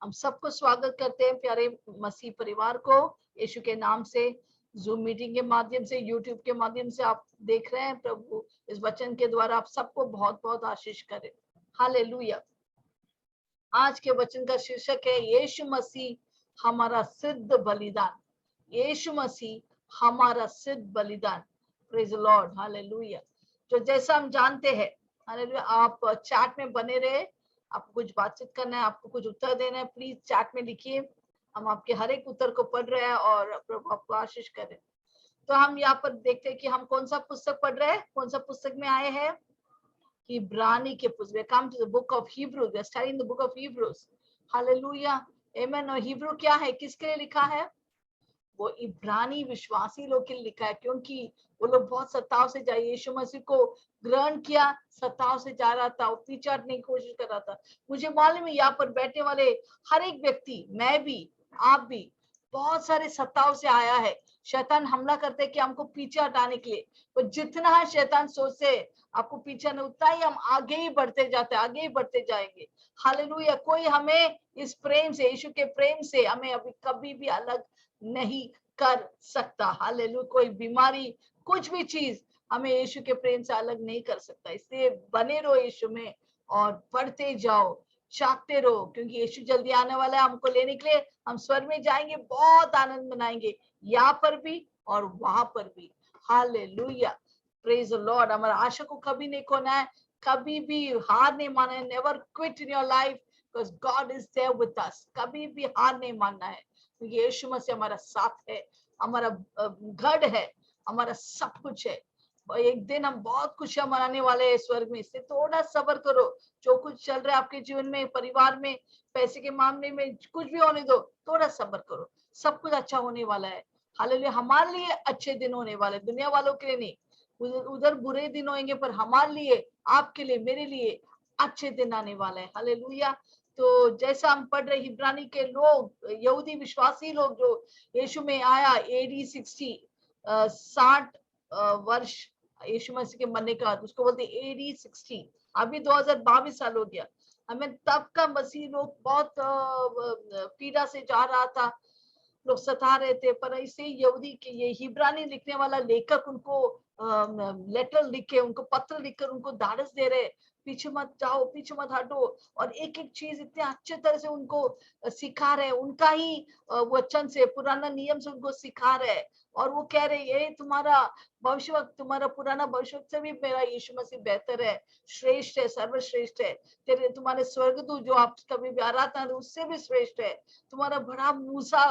हम सबको स्वागत करते हैं प्यारे मसीह परिवार को यीशु के नाम से। जूम मीटिंग के माध्यम से, यूट्यूब के माध्यम से आप देख रहे हैं। प्रभु इस वचन के द्वारा आप सबको बहुत बहुत आशीष करे। हालेलुया। आज के वचन का शीर्षक है यीशु मसीह हमारा सिद्ध बलिदान। यीशु मसीह हमारा सिद्ध बलिदान। Praise the Lord. हालेलुया। तो जैसा हम जानते हैं, हालेलुया, आप चैट में बने रहे। आपको कुछ बातचीत करना है, आपको कुछ उत्तर देना है, प्लीज चैट में लिखिए। हम आपके हर एक उत्तर को पढ़ रहे हैं और प्रभु आपको आशीष करे। तो हम यहाँ पर देखते हैं कि हम कौन सा पुस्तक पढ़ रहे हैं, कौन सा पुस्तक में आए हैं। इब्रानी के पुस्तक। We come to the book of Hebrews. We are studying the book of Hebrews. Hallelujah. Amen. और हिब्रू क्या है, किसके लिए लिखा है? वो इब्रानी विश्वासी लोग के लिए लिखा है, क्योंकि वो लोग बहुत सताव से जाए यीशु मसीह को ग्रहण किया, सताव से जा रहा था, वो पीछे हटने की कोशिश कर रहा था। मुझे मालूम है यहाँ पर बैठने वाले हर एक व्यक्ति, मैं भी, आप भी, बहुत सारे सताव से आया है। शैतान हमला करते कि हमको पीछे हटाने के लिए, तो जितना है शैतान सोचते आपको पीछे नहीं, उतना ही हम आगे ही बढ़ते जाते, आगे ही बढ़ते जाएंगे। हालेलुया। कोई हमें इस प्रेम से, यीशु के प्रेम से हमें अभी कभी भी अलग नहीं कर सकता। हालेलुया। कोई बीमारी, कुछ भी चीज हमें यीशु के प्रेम से अलग नहीं कर सकता। इसलिए बने रहो यीशु में और बढ़ते जाओ, चाहते रहो, क्योंकि यीशु जल्दी आने वाला है हमको लेने के लिए। हम स्वर्ग में जाएंगे, बहुत आनंद मनाएंगे, यहाँ पर भी और वहां पर भी। हालेलुया। Praise the Lord. हमारा आशा को कभी नहीं खोना है, कभी भी हार नहीं मानना है। Never quit in your life, because God is there with us. कभी भी हार नहीं मानना है, क्योंकि यीशु मसीह हमारा साथ है, हमारा गढ़ है, हमारा सब कुछ है। एक दिन हम बहुत खुशियां मनाने वाले हैं स्वर्ग में। इससे थोड़ा सब्र करो। जो कुछ चल रहा है आपके जीवन में, परिवार में, पैसे के मामले में, कुछ भी होने दो, थोड़ा सब्र करो। सब कुछ अच्छा होने वाला है। हालेलुया। हमारे लिए अच्छे दिन होने वाले, दुनिया वालों के लिए नहीं। उधर बुरे दिन होंगे, पर हमारे लिए, आपके लिए, मेरे लिए अच्छे दिन आने वाले हैं। हालेलुया। तो जैसा हम पढ़ रहे, इब्रानी के लोग, यहूदी विश्वासी लोग जो यीशु में आया AD 60, 60 वर्ष यीशु मसीह के मरने का, उसको बोलते AD 60। अभी 2022 साल हो गया। हमें तब का मसीह लोग बहुत पीड़ा से जा रहा था, लोग सता रहे थे। पर इसे यहूदी के, ये हिब्रानी लिखने वाला लेखक उनको लेटर लिख के, उनको पत्र लिखकर उनको धाड़स दे रहे, पीछे मत जाओ, पीछे मत हटो। और एक एक चीज इतने अच्छे तरह से उनको सिखा रहे, उनका ही वचन से, पुराना नियम से उनको सिखा रहे। और वो कह रहे ये तुम्हारा भविष्यवक्त, तुम्हारा पुराना भविष्यवक्त से भी मेरा यीशु मसीह बेहतर है, श्रेष्ठ है, सर्वश्रेष्ठ है। तेरे तुम्हारे स्वर्गदूत जो आप कभी भी आराधना है, उससे भी श्रेष्ठ है। तुम्हारा बड़ा मूसा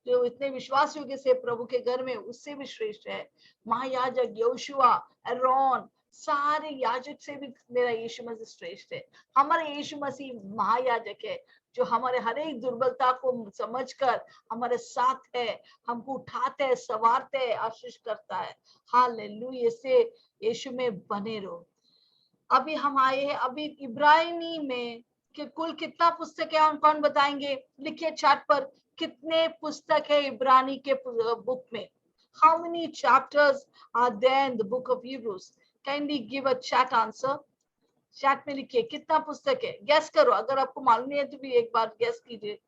जो इतने विश्वास योग्य से प्रभु के घर में, उससे भी श्रेष्ठ है। महायाजक यहोशुआ, एरोन, सारे याजक से भी मेरा यीशु मसीह श्रेष्ठ है। हमारा यीशु मसीह महायाजक है, जो हमारे हर एक दुर्बलता को समझकर हमारे साथ है, हमको उठाते है, संवारते है, आशीष करता है। हालेलुया। इससे यीशु में बने रहो। अभी हम आए हैं, अभी इब्रानी में कि कुल कितना पुस्तक है, हम कौन बताएंगे? लिखिए चैट पर, कितने पुस्तक है इब्रानी के बुक में? How many chapters are there in the book of Hebrews? Kindly give a chat answer. Chat में लिखिए कितना पुस्तक है, गैस करो। अगर आपको मालूम नहीं है तो भी एक बार गैस कीजिए।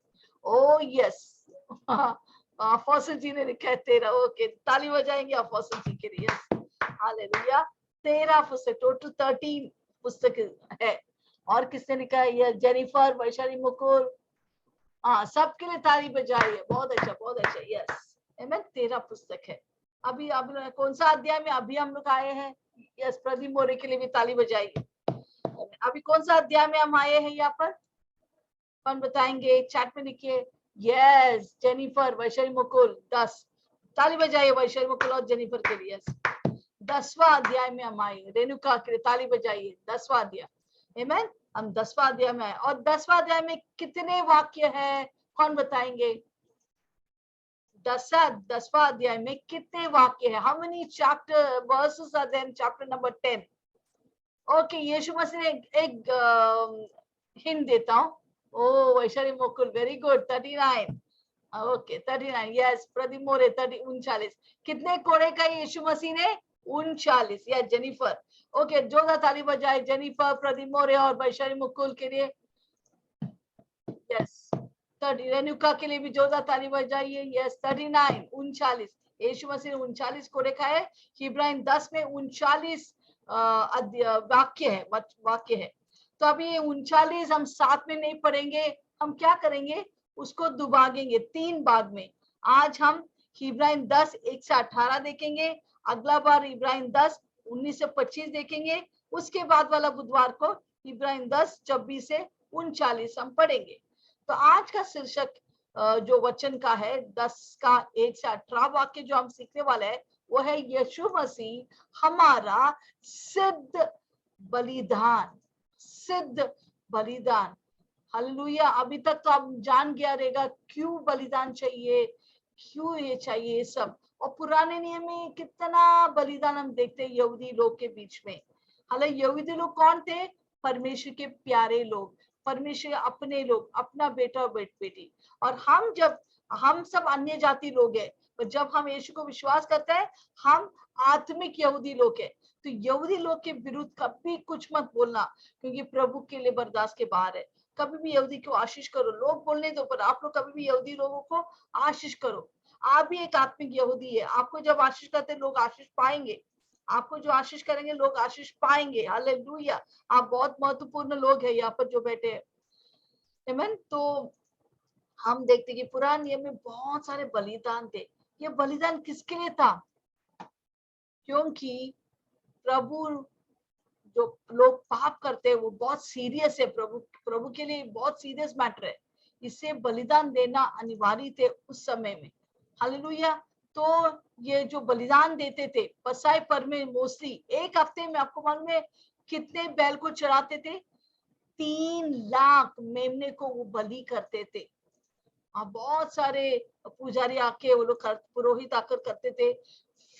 ओ यस, अफौसल जी ने लिखा है 13। ओके, ताली बजाएंगे अफौसल जी के लिए। हालेलुया। 13 पुस्तक, टोटल 13 पुस्तक है। और किसने लिखा है? ये जेनिफर, वैशाली, मुकुल, हाँ, सबके लिए ताली बजाइए। बहुत अच्छा, बहुत अच्छा। यस, आमेन। 13 पुस्तक है। अभी कौन सा अध्याय में अभी हम लोग आए हैं? यस, प्रदीप मोरे के लिए भी ताली बजाइए। अभी कौन सा अध्याय में हम आए हैं यहाँ पर? कौन बताएंगे? चैट में लिखिए। Yes, Jennifer, Vaishali, Mukul, 10। ताली बजाइए वैशाली, मुकुल और जेनिफर के लिए। 10वां अध्याय में हम आए। रेणुका के लिए ताली बजाइए। 10वां अध्याय। आमेन। हम 10वां अध्याय में आए। और 10वां अध्याय में कितने वाक्य है? कौन बताएंगे? 10वां अध्याय में कितने वाक्य है? How many chapter verses are there in chapter number 10? Okay, Yeshu Masih ने एक हिंट देता हूँ। ओ Vaishali, Mukul, very good. 39। Okay, 39। Yes, Pradeep More 39। कितने कोड़े का यीशु मसीह ने? 39। या जेनिफर। ओके, जोरदार ताली बजाए जेनिफर, प्रदीप मोरे और वैशाली मुकुल के लिए। यस, 30 रेणुका के लिए भी जोरदार ताली बजाइए। यस 39 39 यीशु मसीह ने 39 को देखा है। इब्राहिम 10 में 39 वाक्य है। तो अभी ये 39 हम साथ में नहीं पढ़ेंगे, हम क्या करेंगे उसको दुभागेंगे 3 भाग में। आज हम इब्राहिम 10 1 से 18 देखेंगे, अगला बार इब्राहिम 10 19 से 25 देखेंगे, उसके बाद वाला बुधवार को इब्राहिम 10 26 से 39 हम पढ़ेंगे। तो आज का शीर्षक जो वचन का है 10 का 1 से 18 वाक्य जो हम सीखने वाले हैं वो है यीशु मसीह हमारा सिद्ध बलिदान। सिद्ध बलिदान, हालेलुया। अभी तक तो आप जान गया रहेगा क्यों बलिदान चाहिए, क्यों ये चाहिए सब। और पुराने नियम में कितना बलिदान हम देखते हैं यहूदी लोग के बीच में। हालांकि यहूदी लोग कौन थे? परमेश्वर के प्यारे लोग, परमेश्वर अपने लोग, अपना बेटा और बेटी। और हम सब अन्य जाति लोग हैं, पर जब हम यीशु को विश्वास करते हैं हम आत्मिक यहूदी लोग हैं। तो यहूदी लोग के विरुद्ध कभी कुछ मत बोलना, क्योंकि प्रभु के लिए बर्दाश्त के बाहर है। कभी भी यहूदी को आशीष करो, लोग बोलने दो, पर आप लोग कभी भी यहूदी लोगों को आशीष करो। आप भी एक आत्मिक यहूदी है, आपको जब आशीष करते लोग आशीष पाएंगे, आपको जो आशीष करेंगे लोग आशीष पाएंगे। हालेलुया। आप बहुत महत्वपूर्ण लोग हैं यहाँ पर जो बैठे हैं। आमीन। तो हम देखते कि पुराने नियम में बहुत सारे बलिदान थे। ये बलिदान किसके लिए था? क्योंकि प्रभु जो लोग पाप करते हैं वो बहुत सीरियस है, प्रभु के लिए बहुत सीरियस मैटर है। इससे बलिदान देना अनिवार्य थे उस समय में। हालेलुया। तो ये जो बलिदान देते थे पसाई पर में मोस्टली एक हफ्ते में, आपको मालूम है कितने बैल को चढ़ाते थे? 3 लाख मेमने को वो बलि करते थे। बहुत सारे पुजारी आके वो लोग पुरोहित आकर करते थे,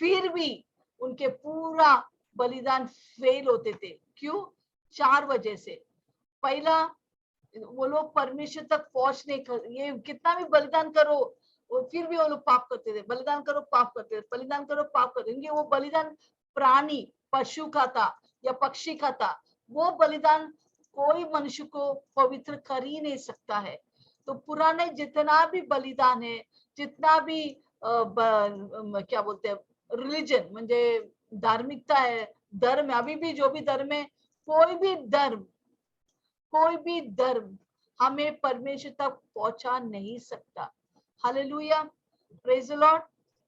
फिर भी उनके पूरा बलिदान फेल होते थे। क्यों? 4 वजह से। पहला, वो लोग परमेश्वर तक पहुंच नहीं कर, ये कितना भी बलिदान करो वो फिर भी वो लोग पाप करते थे। बलिदान करो पाप करते थे, बलिदान करो पाप करते थे। वो बलिदान प्राणी पशु का था या पक्षी का था, वो बलिदान कोई मनुष्य को पवित्र कर ही नहीं सकता है। तो पुराने जितना भी बलिदान है, जितना भी क्या बोलते हैं रिलीजन म्हणजे धार्मिकता है, धर्म, अभी भी जो भी धर्म है, कोई भी धर्म हमें परमेश्वर तक पहुंचा नहीं सकता। Hallelujah, praise the Lord.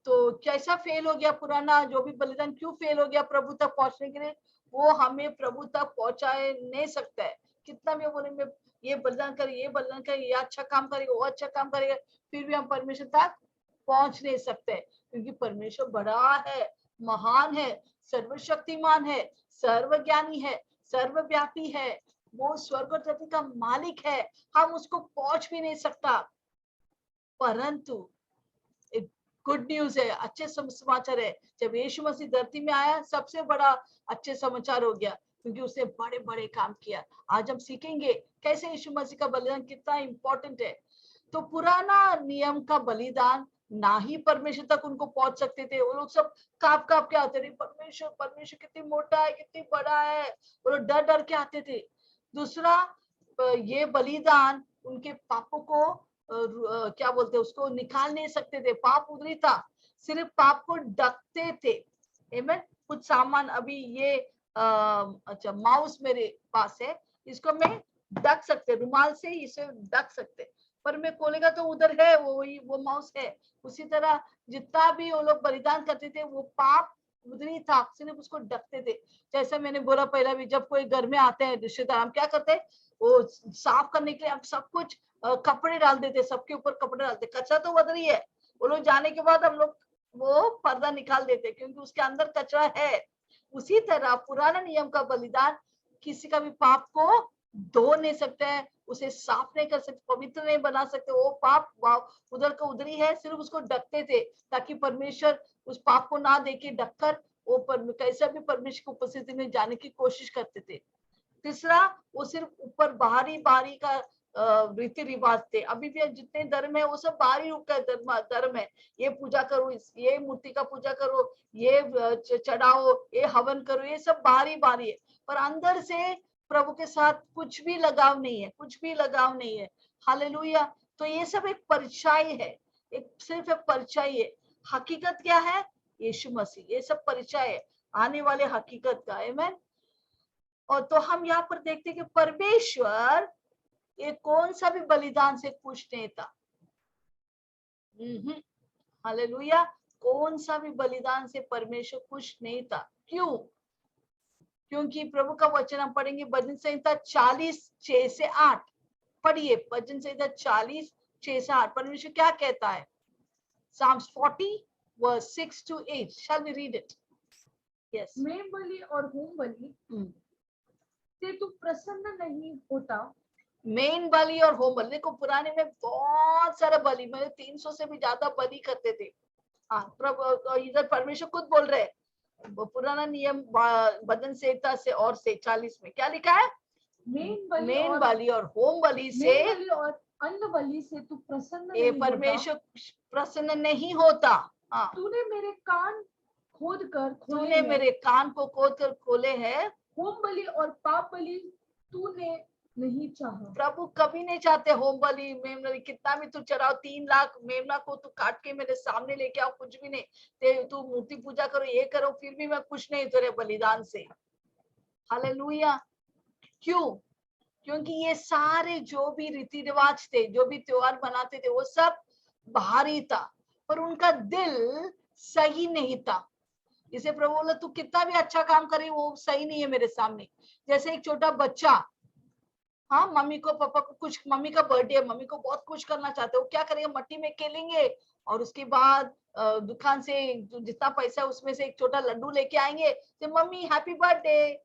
तो कैसा फेल हो गया पुराना जो भी बलिदान, क्यों फेल हो गया प्रभु तक पहुंचने के लिए? वो हमें प्रभु तक पहुंचाए नहीं सकता है। कितना भी बोलेंगे ये बलिदान करे, ये बलिदान करे, ये अच्छा काम करेगा, वो अच्छा काम करेगा, फिर भी हम परमेश्वर तक पहुंच नहीं सकते, क्योंकि परमेश्वर बड़ा है, महान है, सर्वशक्तिमान है, सर्वज्ञानी है, सर्वव्यापी है। वो स्वर्ग और पृथ्वी का मालिक है, हम उसको पहुंच भी नहीं सकता। परंतु एक गुड न्यूज है, अच्छे समाचार है, जब यीशु मसीह धरती में आया सबसे बड़ा अच्छे समाचार हो गया, क्योंकि उसने बड़े बड़े काम किया। आज हम सीखेंगे कैसे यीशु मसीह का बलिदान कितना इंपॉर्टेंट है। तो पुराना नियम का बलिदान ना ही परमेश्वर तक उनको पहुंच सकते थे। वो लोग सब काप काप के आते थे, परमेश्वर परमेश्वर कितनी मोटा है, कितनी बड़ा है, वो लोग डर डर के आते थे। दूसरा, ये बलिदान उनके पापों को क्या बोलते हैं उसको निकाल नहीं सकते थे, पाप उधरी था, सिर्फ पाप को ढकते थे। आमीन। कुछ सामान अभी ये अच्छा माउस मेरे पास है, इसको मैं ढक सकते, रुमाल से इसे ढक सकते, पर मैं खोलेगा तो उधर है वो माउस है। उसी तरह जितना भी वो लोग बलिदान करते थे वो पाप उधरी था, सिर्फ उसको ढकते थे। जैसे मैंने बोला पहला भी, जब कोई घर में आते हैं रिश्तेदार, हम क्या करते हैं वो साफ करने के लिए हम सब कुछ कपड़े डाल देते, सबके ऊपर कपड़े डालते, कचरा तो उधर ही है। वो लोग जाने के बाद हम लोग वो पर्दा निकाल देते, क्योंकि उसके अंदर कचरा है। उसी तरह पुराना नियम का बलिदान किसी का भी पाप को धो नहीं सकते हैं, उसे साफ नहीं कर सकते, पवित्र नहीं बना सकते। वो पाप उधर का उधर ही है, सिर्फ उसको ढकते थे ताकि परमेश्वर उस पाप को ना देके ढककर वो कैसे भी परमेश्वर की उपस्थिति में जाने की कोशिश करते थे। तीसरा, वो सिर्फ ऊपर बाहरी का रीति रिवाज थे। अभी भी जितने धर्म है वो सब बाहरी रूप का धर्म है। ये पूजा करो, ये मूर्ति का पूजा करो, ये चढ़ाओ, ये हवन करो, ये सब बाहरी है, पर अंदर से प्रभु के साथ कुछ भी लगाव नहीं है, कुछ भी लगाव नहीं है। हालेलुया। तो ये सब एक परिचय है, एक सिर्फ एक परिचय है। हकीकत क्या है? यीशु मसीह। ये सब परिचय है आने वाले हकीकत का। आमीन। और तो हम यहाँ पर देखते हैं कि परमेश्वर ये कौन सा भी बलिदान से खुश नहीं था। हालेलुया। कौन सा भी बलिदान से परमेश्वर खुश नहीं था। क्यों? क्योंकि प्रभु का वचन हम पढ़ेंगे भजन संहिता 40:6-8। पढ़िए भजन संहिता 40:6-8। परमेश्वर क्या कहता है? Psalms 40:6-8. Shall we read it? Yes. मेमबलि और होमबलि से तू प्रसन्न नहीं होता। मेन बलि और होम बलि, देखो पुराने में बहुत सारे बलि, मेरे 300 से भी ज्यादा बलि करते थे। हाँ, प्रभु इधर परमेश्वर खुद बोल रहे हैं। पुराना नियम भजन संहिता से और से 40 में क्या लिखा है? मेन बलि और होम बलि से और अन्न बलि से तू प्रसन्न ये परमेश्वर प्रसन्न नहीं होता। हाँ, तूने मेरे कान खोद कर खोले तूने मेरे कान को खोद कर खोले हैं। होम बलि और पाप बलि तूने नहीं चाहा। प्रभु कभी नहीं चाहते होम बलि मेमना, कितना भी तू चढ़ाओ, 3 लाख मेमना को तू काट के मेरे सामने लेके आओ, कुछ भी नहीं, तू मूर्ति पूजा करो, ये करो, फिर भी मैं खुश नहीं तेरे बलिदान से। हालेलुया। क्यों? क्योंकि ये सारे जो भी रीति रिवाज थे, जो भी त्योहार मनाते थे, वो सब बाहरी था, पर उनका दिल सही नहीं था। इसे प्रभु बोला तू कितना भी अच्छा काम करे, वो सही नहीं है मेरे सामने। जैसे एक छोटा बच्चा, हाँ, मम्मी को पापा को कुछ, मम्मी का बर्थडे है, मम्मी को बहुत कुछ करना चाहते हो, क्या करेंगे? मट्टी में खेलेंगे और उसके बाद दुकान से जितना पैसा उसमें से एक छोटा लड्डू लेके आएंगे, तो मम्मी हैप्पी बर्थडे।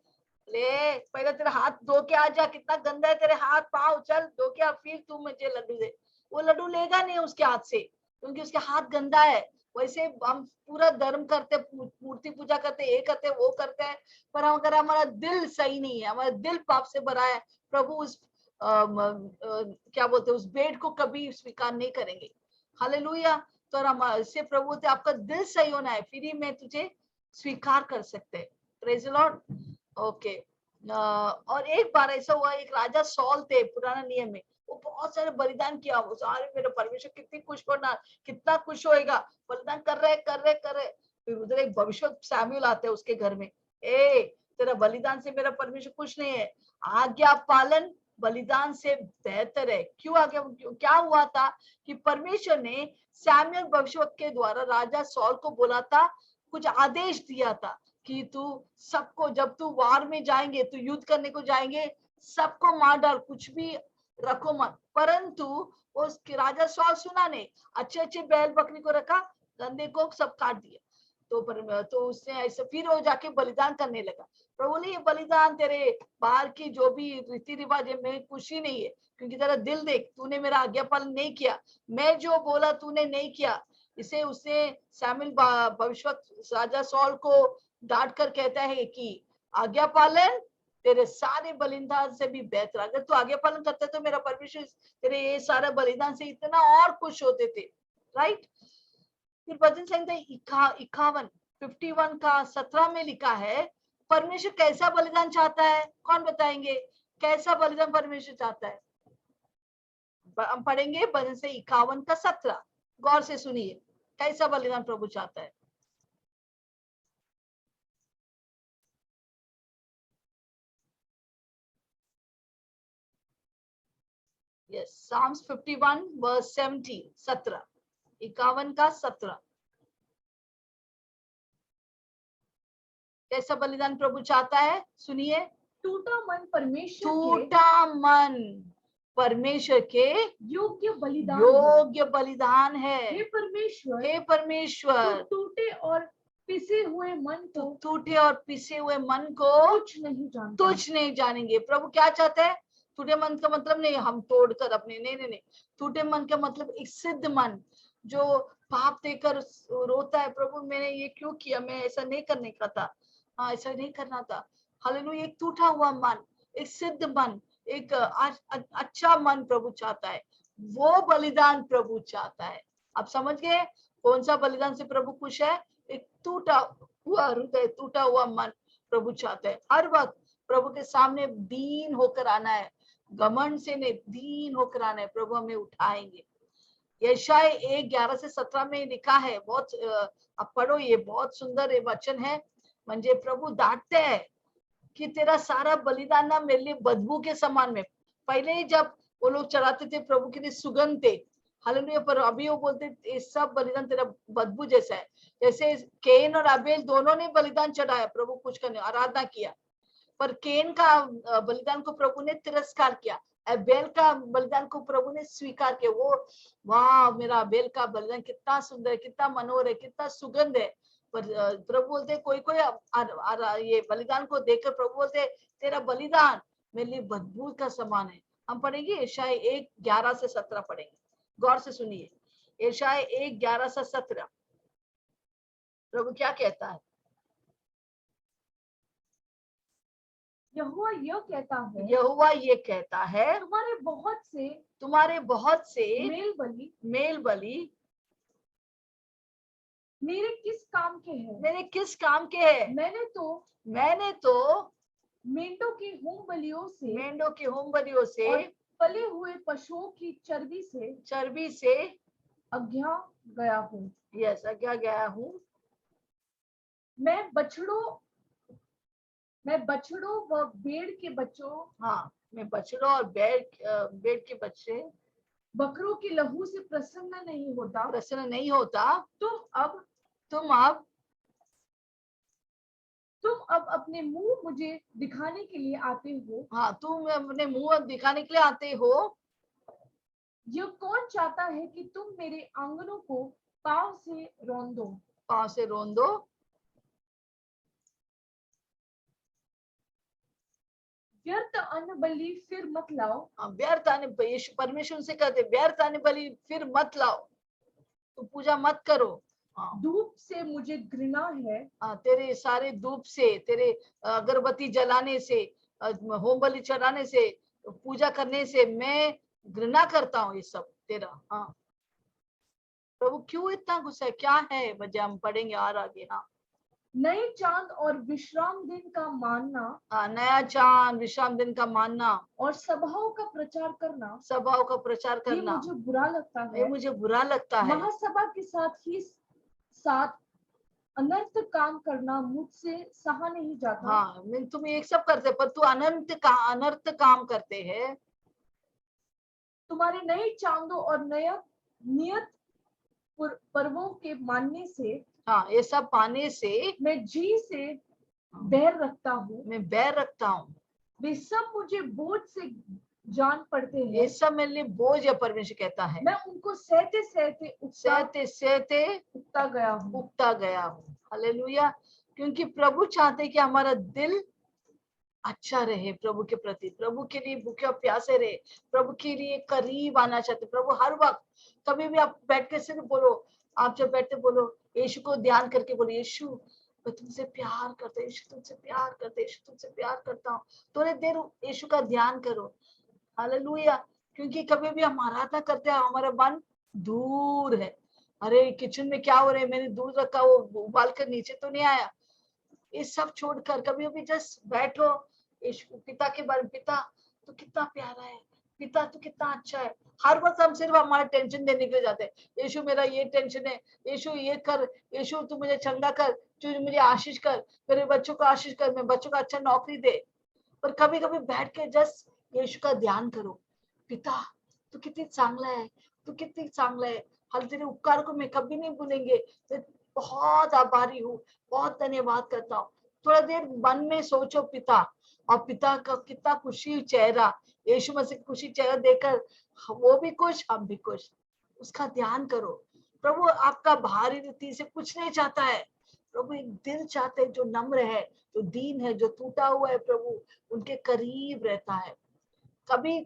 ले पहले तेरा हाथ धो के आ जा, कितना गंदा है तेरे हाथ पाँव, चल धो के आ, फिर तू मुझे लड्डू दे। वो लड्डू लेगा नहीं उसके हाथ से, क्योंकि उसके हाथ गंदा है। वैसे हम पूरा धर्म करते, मूर्ति पूजा करते, ये करते, वो करते हैं, पर अगर हमारा दिल सही नहीं है, हमारा दिल पाप से भरा है, प्रभु उस क्या बोलते हैं, उस भेंट को कभी स्वीकार नहीं करेंगे। हालेलुया। तो हम इससे प्रभु बोलते आपका दिल सही होना है, फिर ही मैं तुझे स्वीकार कर सकते हैं। Praise the Lord. ओके। और एक बार ऐसा हुआ, एक राजा सॉल थे पुराना नियम में, वो बहुत सारे बलिदान किया, वो सारे मेरा परमेश्वर कितनी खुश होना, कितना खुश होएगा, बलिदान कर रहे। फिर उधर एक भविष्य सैमुएल आते हैं उसके घर में, ए तेरा बलिदान से मेरा परमेश्वर खुश नहीं है, आज्ञा पालन बलिदान से बेहतर है। क्यों आगे? क्या हुआ था कि परमेश्वर ने सैमुएल भविष्यवक्ता के द्वारा राजा सॉल को बोला था, कुछ आदेश दिया था कि तू सबको, जब तू वार में जाएंगे, तू युद्ध करने को जाएंगे, सबको मार डाल, कुछ भी रखो मत। परंतु उस राजा सॉल सुना नहीं, अच्छे बैल बकरी को रखा, गंदे को सब काट दिया। तो उसने ऐसे फिर वो जाके बलिदान करने लगा। प्रभु ने ये बलिदान तेरे बाहर की जो भी रीति रिवाज है, में खुशी नहीं है, क्योंकि तेरा दिल देख, तूने मेरा आज्ञा पालन नहीं किया, मैं जो बोला तूने नहीं किया। इसे उसने सैमुएल भविष्यवक्ता राजा सॉल को डांट कर कहता है कि आज्ञा पालन तेरे सारे बलिदान से भी बेहतर। अगर तू आज्ञा पालन करते तो मेरा परमेश्वर तेरे ये सारा बलिदान से इतना और खुश होते थे। राइट। फिर भजन संहिता 51 का 17 में लिखा है, परमेश्वर कैसा बलिदान चाहता है? कौन बताएंगे कैसा बलिदान परमेश्वर चाहता है? हम पढ़ेंगे भजन से 51 का 17। गौर से सुनिए, कैसा बलिदान प्रभु चाहता है। Yes, Psalms 51 verse 17, 17, 51 का 17। कैसा बलिदान प्रभु चाहता है? सुनिए। टूटा मन परमेश्वर के योग्य बलिदान है। हे परमेश्वर, टूटे और पिसे हुए मन को तुझ नहीं जानेंगे। प्रभु क्या चाहते हैं? टूटे मन का मतलब नहीं हम तोड़कर अपने, नहीं। टूटे मन का मतलब एक सिद्ध मन जो पाप देकर रोता है, प्रभु मैंने ये क्यों किया, मैं ऐसा नहीं करने का था, ऐसा नहीं करना था। हालेलुया। एक टूटा हुआ मन, एक सिद्ध मन, एक अच्छा मन प्रभु चाहता है। वो बलिदान प्रभु चाहता है। आप समझ गए कौन सा बलिदान से प्रभु खुश है? एक टूटा हुआ हृदय, टूटा हुआ मन प्रभु चाहता है। हर वक्त प्रभु के सामने दीन होकर आना है, घमंड से नहीं, दीन होकर आना है। प्रभु हमें उठाएंगे। यशाय 1:11-17 में लिखा है, बहुत अब पढ़ो, ये बहुत सुंदर ये वचन है। म्हणजे प्रभु डांटते हैं कि तेरा सारा बलिदान ना मेरे लिए बदबू के समान में। पहले ही जब वो लोग चढ़ाते थे प्रभु के लिए सुगंध थे, हालेलुया, पर अभी वो बोलते ये सब बलिदान तेरा बदबू जैसा है। जैसे केन और अबेल दोनों ने बलिदान चढ़ाया, प्रभु कुछ करने आराधना किया, पर केन का बलिदान को प्रभु ने तिरस्कार किया, अबेल का बलिदान को प्रभु ने स्वीकार किया। वो वाह, मेरा अबेल का बलिदान कितना सुंदर है, कितना मनोहर है, कितना सुगंध है। पर प्रभु बोलते कोई ये बलिदान को देखकर प्रभु बोलते तेरा बलिदान मेरे लिए बदबू का समान है। हम पढ़ेंगे यशाय 1:11-17 पढ़ेंगे, गौर से सुनिए। यशाय 1:11-17 प्रभु क्या कहता है? यहोवा यह कहता है, यहोवा ये कहता है, तुम्हारे बहुत से मेल बलि मेरे किस काम के हैं? मेरे किस काम के हैं? मैंने तो मेंढों की होम बलियों से और पले हुए पशुओं की चर्बी से अज्ञा गया हूँ। यस, अज्ञा गया हूँ। मैं बछड़ों व भेड़ के बच्चों, हाँ, मैं बछड़ों और भेड़ के बच्चे, बकरों के लहू से प्रसन्न नहीं होता। तुम अब अपने मुंह मुझे दिखाने के लिए आते हो। हाँ, तुम अपने मुंह दिखाने के लिए आते हो। यह कौन चाहता है कि तुम मेरे आंगनों को पांव से रौंदो। व्यर्थ अन्न बलि फिर मत लाओ। व्यर्थ अन्न, परमेश्वर से कहते व्यर्थ अन्न बलि फिर मत लाओ, तो पूजा मत करो। धूप से मुझे घृणा है। तेरे सारे धूप से, तेरे अगरबत्ती जलाने से, होम बलि चढ़ाने से, पूजा करने से मैं घृणा करता हूँ ये सब तेरा। हाँ, प्रभु क्यों इतना गुस्सा है, क्या है वजह? हम पढ़ेंगे और आगे। हाँ, नए चांद और विश्राम दिन का मानना, नया चांद विश्राम दिन का मानना और सभाओं का प्रचार करना ये मुझे बुरा लगता है। महासभा के साथ अनर्थ काम करना मुझसे सहा नहीं जाता। हाँ, तुम एक सब करते पर तू अनर्थ काम करते हैं। तुम्हारे नए चांदों और नियत पर्वों के मानने से, हाँ, ये सब पाने से मैं जी से बैर रखता हूँ। वे सब मुझे बोझ से जान पड़ते हैं। ये सब मेरे लिए बोझ है, परमेश्वर कहता है। मैं उनको सहते उगता गया हूँ। हालेलुया। क्योंकि प्रभु चाहते कि हमारा दिल अच्छा रहे, प्रभु के प्रति, प्रभु के लिए भूखे और प्यासे रहे, प्रभु के लिए करीब आना चाहते। प्रभु हर वक्त, कभी भी आप बैठ के सिर्फ बोलो, आप जब बैठते बोलो, यीशु को ध्यान करके बोलो, यीशु मैं तुमसे प्यार करता हूँ, यीशु तुमसे प्यार करता हूँ, यीशु तुमसे प्यार करता हूँ। थोड़ी देर यीशु का ध्यान करो। हालेलुया। क्योंकि कभी भी हम आराधना करते हैं, हमारा मन दूर है। अरे किचन में क्या हो रहा है, मैंने दूध रखा, वो उबाल कर नीचे तो नहीं आया। ये सब छोड़कर कभी भी जस्ट बैठो, यीशु पिता के बारे में, पिता तो कितना प्यारा है, पिता तो कितना अच्छा है। हर वक्त हम सिर्फ हमारा टेंशन देने के लिए जाते हैं। यीशु मेरा ये टेंशन है, यीशु ये कर, यीशु तू मुझे चंगा कर, तू मुझे आशीष कर, मेरे बच्चों को आशीष कर, मेरे बच्चों को अच्छा नौकरी दे। पर कभी कभी बैठ के जस्ट यीशु का ध्यान करो, पिता तू कितनी चांगला है, तू कितनी चांगला है। हल तेरे उपकार को मैं कभी नहीं भूलेंगे, मैं बहुत आभारी हूँ, बहुत धन्यवाद करता हूँ। थोड़ा देर मन में सोचो पिता, और पिता का कितना खुशी चेहरा, यीशु मसीह खुशी चेहरा देखकर वो भी खुश, हम भी खुश। उसका ध्यान करो। प्रभु आपका भारी रीति से कुछ नहीं चाहता है। प्रभु एक दिल चाहते है जो नम्र है, जो दीन है, जो टूटा हुआ है, प्रभु उनके करीब रहता है। कभी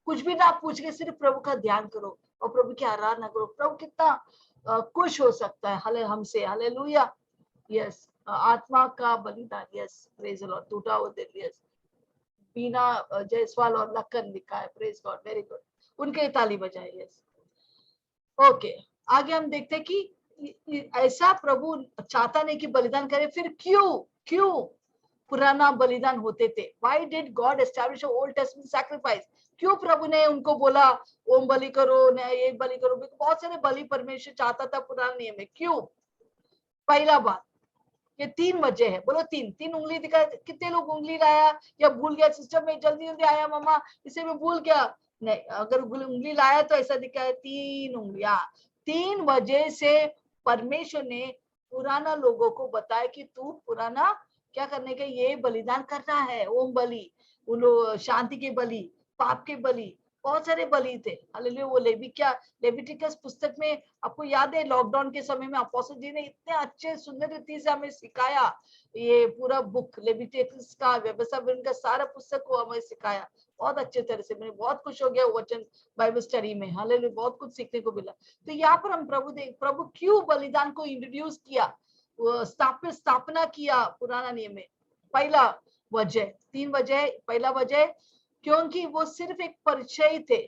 कुछ भी ना पूछ के सिर्फ प्रभु का ध्यान करो और प्रभु की आराधना करो। प्रभु कितना खुश हो सकता है हले हमसे। हालेलुया। यस, आत्मा का बलिदान। Yes, praise the Lord. टूटा हुआ दिल। यस, बीना जायसवाल और लखन लिखा है। प्रेज गॉड, वेरी गुड, उनके ताली बजाए। यस, ओके, आगे हम देखते हैं कि ऐसा प्रभु चाहता नहीं कि बलिदान करे, फिर क्यों पुराना बलिदान होते थे। Why did God establish a Old Testament sacrifice? क्यों प्रभु ने उनको बोला ओम बलि करो, न ये बलि करो? बहुत सारे बलि परमेश्वर चाहता था पुराने नियम में। क्यों? पहला बात, ये 3 वजह है। बोलो 3 उंगली दिखा। कितने लोग उंगली लाया या भूल गया? सिस्टम में जल्दी जल्दी आया मम्मा, इसे मैं भूल गया। नहीं, अगर उंगली लाया तो ऐसा दिखा है 3 उंगलियां। 3 वजह से परमेश्वर ने पुराना लोगों को बताया कि तू पुराना क्या करने के, ये बलिदान करना है। ओम बलि, शांति के बलि, पाप के बलि, बहुत सारे बलि थे। हालेलुया। वो लेविटिकस पुस्तक में आपको याद है, लॉकडाउन के समय में अपोस्टल जी ने इतने अच्छे सुंदर रीति से हमें सिखाया। ये पूरा बुक लेविटिकस का, व्यवस्था का सारा पुस्तक को हमें सिखाया बहुत अच्छे तरह से। मैं बहुत खुश हो गया वचन बाइबल स्टडी में। हालेलुया, बहुत कुछ सीखने को मिला। तो यहाँ पर हम प्रभु क्यों बलिदान को इंट्रोड्यूस किया, स्थापना किया पुराना नियम में? पहला वजह, 3 वजह। पहला वजह, क्योंकि वो सिर्फ एक परिचय थे,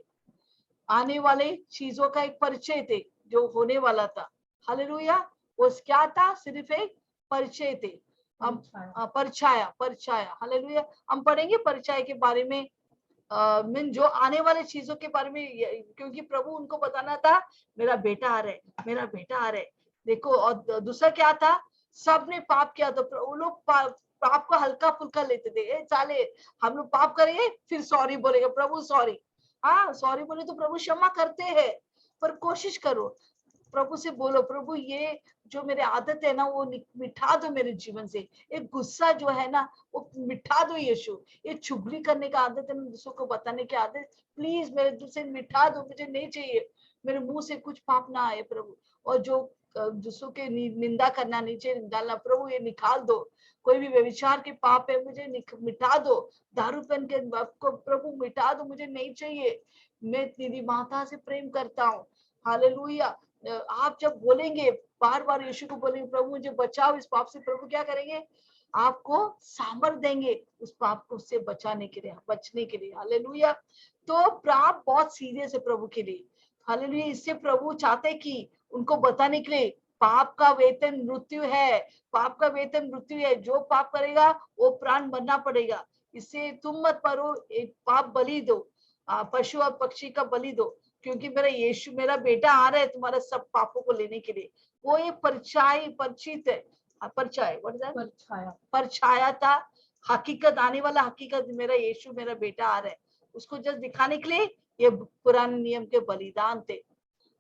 आने वाले चीजों का एक परिचय थे जो होने वाला था। हालेलुया। वो क्या था? सिर्फ एक परिचय थे। हम परछाया। हालेलुया। हम पढ़ेंगे परिचय के बारे में, जो आने वाले चीजों के बारे में, क्योंकि प्रभु उनको बताना था मेरा बेटा आ रहा है, मेरा बेटा आ रहा है। देखो, और दूसरा क्या था? सबने पाप किया तो वो लोग पाप को हल्का फुल्का लेते थे। साले, हम लोग पाप करेंगे फिर सॉरी बोलेगा प्रभु, सॉरी। हाँ, सॉरी बोले तो प्रभु क्षमा करते हैं, पर कोशिश करो, प्रभु से बोलो, प्रभु ये जो मेरे आदत है ना वो मिठा दो मेरे जीवन से। एक गुस्सा जो है ना वो मिठा दो यीशु। ये चुगली करने का आदत है, दूसरों को बताने की आदत, प्लीज मेरे दिल से मिठा दो, मुझे नहीं चाहिए। मेरे मुंह से कुछ पाप ना आए प्रभु। और जो दूसरों के निंदा करना, नीचे डालना, प्रभु ये निकाल दो। कोई भी व्यभिचार के पाप है, मुझे मिटा दो। दारूपन के को प्रभु मिटा दो, मुझे नहीं चाहिए। मैं तेरी माता से प्रेम करता हूँ। हालेलुया। आप जब बोलेंगे, बार बार यीशु को बोलेंगे प्रभु मुझे बचाओ इस पाप से, प्रभु क्या करेंगे? आपको सामर्थ देंगे उस पाप को से बचने के लिए। हालेलुया। तो पाप बहुत सीरियस है प्रभु के लिए। हालेलुया। इससे प्रभु चाहते कि उनको बताने के लिए पाप का वेतन मृत्यु है। पाप का वेतन मृत्यु है। जो पाप करेगा वो प्राण मरना पड़ेगा। इससे तुम मत मरो, एक पाप बलि दो, पशु और पक्षी का बलि दो, क्योंकि मेरा यीशु, मेरा बेटा आ रहा है तुम्हारे सब पापों को लेने के लिए। वो एक परिचित है, परछाया था। हकीकत, आने वाला हकीकत, मेरा यीशु मेरा बेटा आ रहा है, उसको जस्ट दिखाने के लिए ये पुराने नियम के बलिदान थे।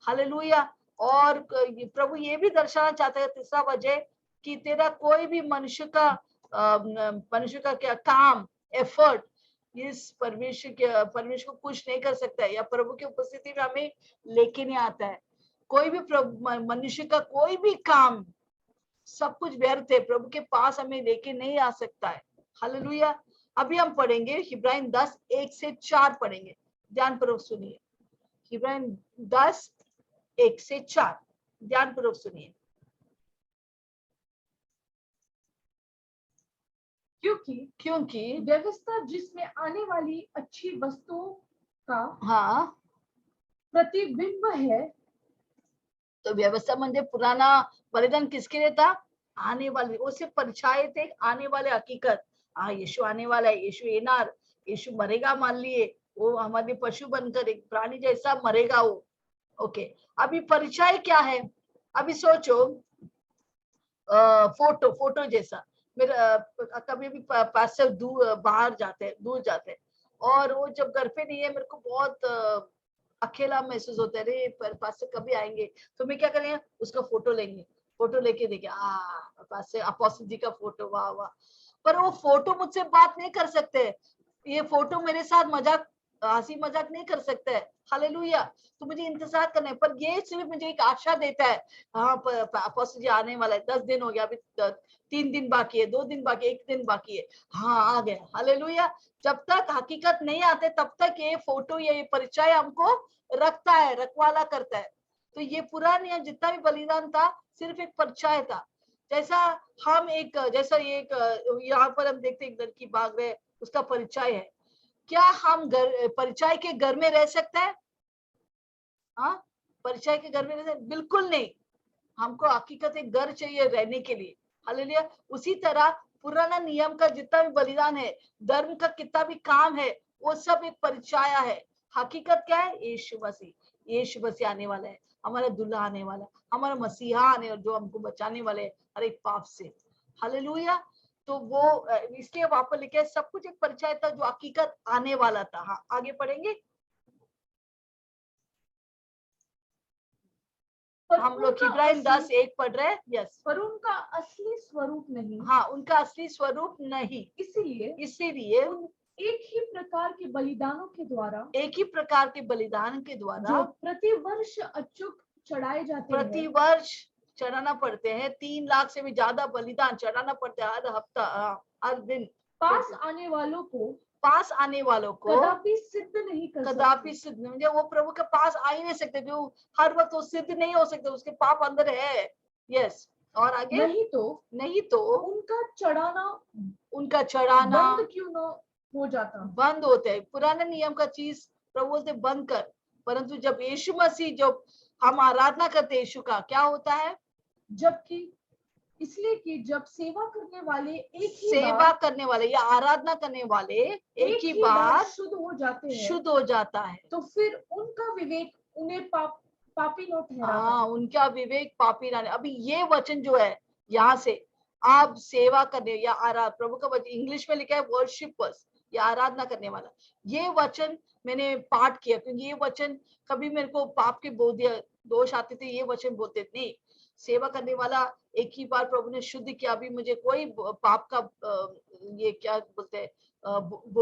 हालेलुया। और प्रभु ये भी दर्शाना चाहता है, तीसरा वजह, कि तेरा कोई भी मनुष्य का क्या काम, एफर्ट इस परमेश्वर को खुश नहीं कर सकता है, या प्रभु की उपस्थिति में हमें लेके नहीं आता है। कोई भी मनुष्य का कोई भी काम, सब कुछ व्यर्थ है, प्रभु के पास हमें लेके नहीं आ सकता है। हालेलुया। अभी हम पढ़ेंगे इब्राहिम 10:1-4 पढ़ेंगे, ध्यानपूर्वक सुनिए। इब्राहिम 10:1-4 ध्यानपूर्वक सुनिए। क्योंकि व्यवस्था जिसमें आने वाली अच्छी वस्तुओं का हाँ प्रतिबिंब है। तो व्यवस्था म्हणजे पुराना बलिदान किसके लिए था? आने वाले, उसे परछाए थे आने वाले हकीकत। हाँ, यीशु आने वाला है, यीशु येनार, यीशु मरेगा, मान लिए वो हमारे पशु बनकर एक प्राणी जैसा मरेगा वो। ओके, अभी परिचय क्या है? अभी सोचो, फोटो जैसा। मेरा कभी भी पास्टर बाहर जाते हैं, दूर जाते हैं, और वो जब घर पे नहीं है, मेरे को बहुत अकेला महसूस होता है। अरे पास्टर कभी आएंगे, तो मैं क्या करेंगे, उसका फोटो लेंगे, फोटो लेके देखे पास्टर अपोस्टल जी का फोटो, वाह वाह। पर वो फोटो मुझसे बात नहीं कर सकते, ये फोटो मेरे साथ मजाक, हंसी मजाक नहीं कर सकता है। हालेलुया। तो मुझे इंतजार करना है, पर ये सिर्फ मुझे एक आशा देता है। हाँ, अपोस्टल जी आने वाला है, 10 दिन हो गया, अभी 3 दिन बाकी है, 2 दिन बाकी है, 1 दिन बाकी है। हाँ, आ गया। हालेलुया। जब तक हकीकत नहीं आते तब तक ये फोटो, ये परिचय हमको रखता है, रखवाला करता है। तो ये पुराना जितना भी बलिदान था सिर्फ एक परिचय था। जैसा जैसा एक यहाँ पर हम देखते एक लड़की भाग रहे, उसका परिचय है। क्या हम परिचय के घर में रह सकते हैं? हाँ, परिचय के घर में रह सकते? बिल्कुल नहीं। हमको हकीकत एक घर चाहिए रहने के लिए। हालेलुया। उसी तरह पुराना नियम का जितना भी बलिदान है, धर्म का कितना भी काम है, वो सब एक परिचाया है। हकीकत क्या है? यीशु मसीह। यीशु मसीह आने वाला है, हमारा दूल्हा आने वाला है, हमारा मसीहा आने वाला, जो हमको बचाने वाले है हर एक पाप से। हालेलुया। तो वो इसलिए वहां पर लिखे सब कुछ एक परिचय था जो हकीकत आने वाला था। हाँ, आगे पढ़ेंगे। हम लोग इब्राहिम 10:1 पढ़ रहे हैं। यस। पर उनका असली स्वरूप नहीं। हाँ, उनका असली स्वरूप नहीं, इसीलिए एक ही प्रकार के बलिदानों के द्वारा, एक ही प्रकार के बलिदान के द्वारा जो प्रतिवर्ष अचूक चढ़ाए जाते हैं, प्रतिवर्ष चढ़ाना पड़ते हैं। 3 लाख से भी ज्यादा बलिदान चढ़ाना पड़ते हैं हर हफ्ता, हर दिन। पास आने वालों को कदापि सिद्ध नहीं कर सकते। कदापि सिद्ध नहीं, म्हणजे वो प्रभु के पास आ ही नहीं सकते, जो हर वक्त वो सिद्ध नहीं हो सकते, उसके पाप अंदर है। यस। और आगे, नहीं तो उनका चढ़ाना बंद क्यों न हो जाता। बंद होते है। पुराने नियम का चीज प्रभु बोलते बंद कर, परंतु जब यीशु मसीह, जब हम आराधना करते यीशु का, क्या होता है? जबकि इसलिए कि जब सेवा करने वाले या आराधना करने वाले एक ही बार शुद्ध हो जाते हैं, शुद्ध हो जाता है, तो फिर उनका विवेक उन्हें पापी न ठहराता। हाँ, उनका विवेक पापी ना। अभी ये वचन जो है, यहाँ से आप सेवा करने या प्रभु का वचन इंग्लिश में लिखा है वर्शिपर्स, या आराधना करने वाला। ये वचन मैंने पाठ किया, क्योंकि ये वचन कभी मेरे को पाप के दोष आते थे, ये वचन बोलते नहीं। सेवा करने वाला एक ही बार प्रभु ने शुद्ध किया, अभी मुझे कोई पाप का ये क्या बोलते हैं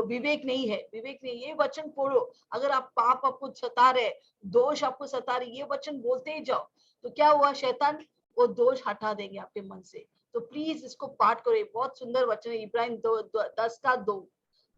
विवेक नहीं है, विवेक नहीं। ये वचन पढ़ो। अगर आप पाप आपको सता रहे, दोष आपको सता रहे, ये वचन बोलते ही जाओ, तो क्या हुआ? शैतान वो दोष हटा देंगे आपके मन से। तो प्लीज इसको पाठ करो, बहुत सुंदर वचन है। इब्राहिम 10:2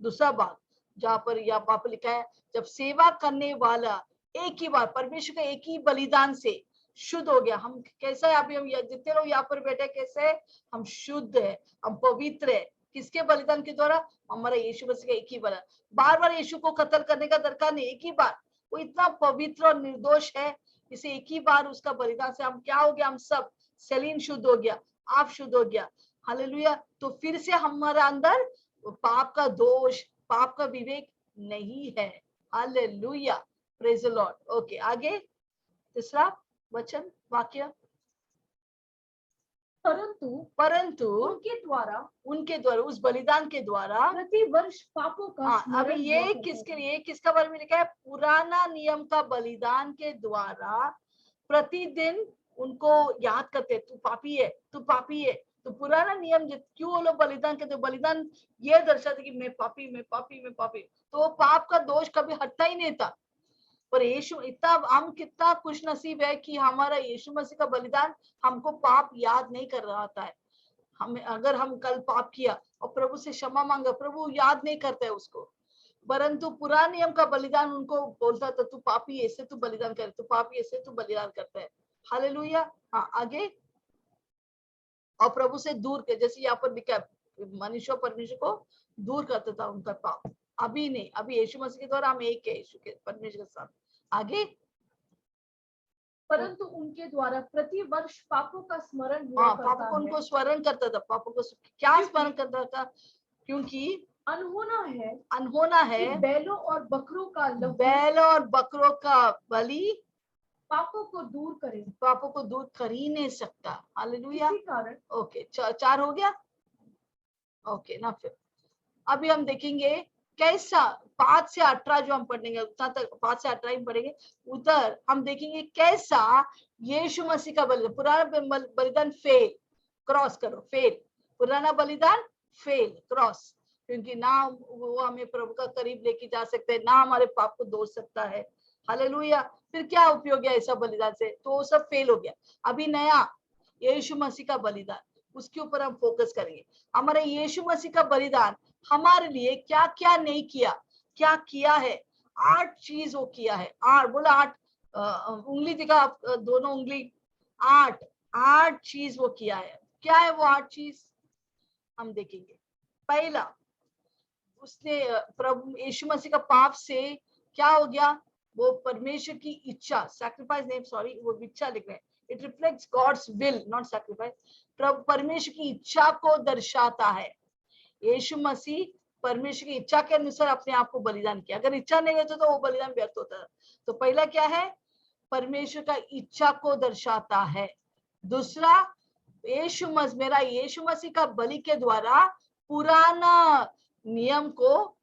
दूसरा भाग, जहाँ पर यहाँ पर लिखा है, जब सेवा करने वाला एक ही बार परमेश्वर का एक ही बलिदान से शुद्ध हो गया। हम कैसा है? अभी हम जितने लोग यहाँ पर बैठे, कैसे हम शुद्ध है, हम पवित्र है। किसके बलिदान के द्वारा? हमारा यीशु मसीह का एक ही बलिदान। बार बार यीशु को कत्ल करने का दरकार नहीं, एक ही बार। वो इतना पवित्र और निर्दोष है, इसे एक ही बार उसका बलिदान से हम क्या हो गया? हम सब, सेलिन शुद्ध हो गया, आप शुद्ध हो गया। हालेलुया। तो फिर से हमारे अंदर पाप का दोष, पाप का विवेक नहीं है। Hallelujah, praise the Lord. Okay, आगे तीसरा वचन वाक्य, परंतु उनके द्वारा उस बलिदान के द्वारा प्रतिवर्ष पापों का अभी ये किसके लिए, किसका बारे में लिखा है? पुराना नियम का बलिदान के द्वारा प्रतिदिन उनको याद करते, तू पापी है, तू पापी है। तो पुराना नियम क्यों वो लोग बलिदान करते? बलिदान ये दर्शाते कि मैं पापी, मैं पापी, मैं पापी। तो पाप का दोष कभी हटता ही नहीं था। पर यीशु, इतना हम कितना खुश नसीब है कि हमारा यीशु मसीह का बलिदान हमको पाप याद नहीं कर रहा था। हमें अगर हम कल पाप किया और प्रभु से क्षमा मांगा, प्रभु याद नहीं करता है उसको। परंतु पुराने नियम का बलिदान उनको बोलता था, तू पापी ऐसे तू बलिदान कर, तू पापी ऐसे तू बलिदान करता है। हालेलुया। हाँ, आगे। और प्रभु से दूर के, जैसे यहाँ पर लिखा मनुष्य परमेश्वर को दूर करता था उनका पाप। अभी नहीं, अभी यीशु मसीह के द्वारा हम एक है यीशु के परमेश्वर के साथ। आगे, परंतु उनके द्वारा प्रतिवर्ष पापों का स्मरण हुआ करता पापों को उनको स्मरण करता था। पापों को क्या स्मरण करता था? क्योंकि अनहोना है बैलों और बकरों का बलि पापों को दूर करे, पापों को दूर कर ही नहीं सकता। हालेलुया। इसी कारण ओके, 4 हो गया। ओके ना, फिर अभी हम देखेंगे कैसा 5 से 18 जो हम पढ़ेंगे, उतना तक 5 से 18 ही पढ़ेंगे। उधर हम देखेंगे कैसा यीशु मसीह का बलिदान, पुराना बलिदान फेल, क्रॉस करो, फेल, पुराना बलिदान फेल, क्रॉस। क्योंकि ना वो हमें प्रभु का करीब लेके जा सकते हैं, ना हमारे पाप को धो सकता है। हालेलुया। फिर क्या उपयोग है ऐसा बलिदान से? तो वो सब फेल हो गया। अभी नया यीशु मसीह का बलिदान, उसके ऊपर हम फोकस करेंगे। हमारे यीशु मसीह का बलिदान हमारे लिए क्या क्या नहीं किया, क्या किया है? 8 चीज वो किया है। 8 बोला, 8 उंगली दिखा, दोनों उंगली। 8 चीज वो किया है। क्या है वो 8 चीज? हम देखेंगे। पहला, उसने प्रभु यीशु मसीह का पाप से क्या हो गया? वो परमेश्वर की इच्छा, सैक्रिफाइस नहीं, सॉरी, वो इच्छा लिख रहे हैं, it reflects God's will not sacrifice. प्रभु परमेश्वर की इच्छा को दर्शाता है। यीशु मसीह परमेश्वर की इच्छा के अनुसार अपने आप को बलिदान किया। अगर इच्छा नहीं रहती तो वो बलिदान व्यर्थ होता है। तो पहला क्या है, परमेश्वर का इच्छा को दर्शाता है। दूसरा, मेरा यीशु मसीह का बलि के द्वारा पुराना नियम को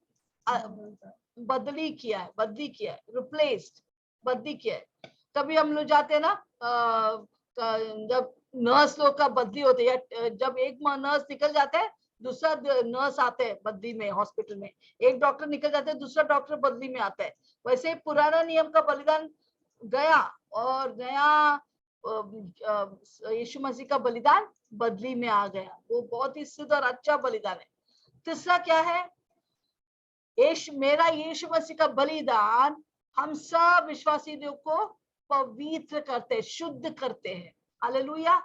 बदली किया है, रिप्लेस्ड, बदली किया है। कभी हम लोग जाते हैं ना, जब नर्स लोग का बदली होते है, जब एक नर्स निकल जाता है दूसरा नर्स आते हैं बदली में, हॉस्पिटल में एक डॉक्टर निकल जाते हैं दूसरा डॉक्टर बदली में आता है। वैसे पुराना नियम का बलिदान गया और नया यीशु मसीह का बलिदान बदली में आ गया। वो बहुत ही शुद्ध और अच्छा बलिदान है। तीसरा क्या है, मेरा यीशु मसीह का बलिदान हम सब विश्वासी लोग को पवित्र करते, शुद्ध करते हैं। हालेलुया।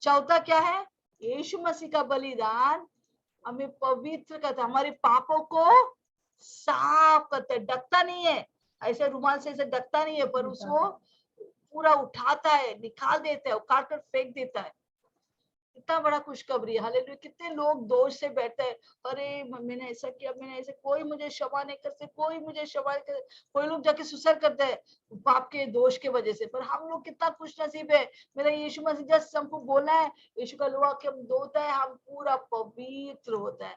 चौथा क्या है, यीशु मसीह का बलिदान हमें पवित्र करता है, हमारे पापों को साफ करता है। ढकता नहीं है, ऐसे रुमाल से ऐसे ढकता नहीं है, पर उसको पूरा उठाता है, निकाल देता है, काट कर फेंक देता है। इतना बड़ा खुशखबरी है। हालेलुया। कितने लोग दोष से बैठते हैं, अरे मैंने ऐसा किया, मैंने ऐसे, कोई मुझे क्षमा नहीं करते, कोई मुझे क्षमा नहीं करते। कोई लोग जाके सुसाइड करते हैं पाप के दोष के वजह से। पर हम लोग कितना खुश नसीब है, मेरा यीशु मसीह जस्ट हमको बोला है, यीशु का लहू के हम धोता है, हम पूरा पवित्र होता है।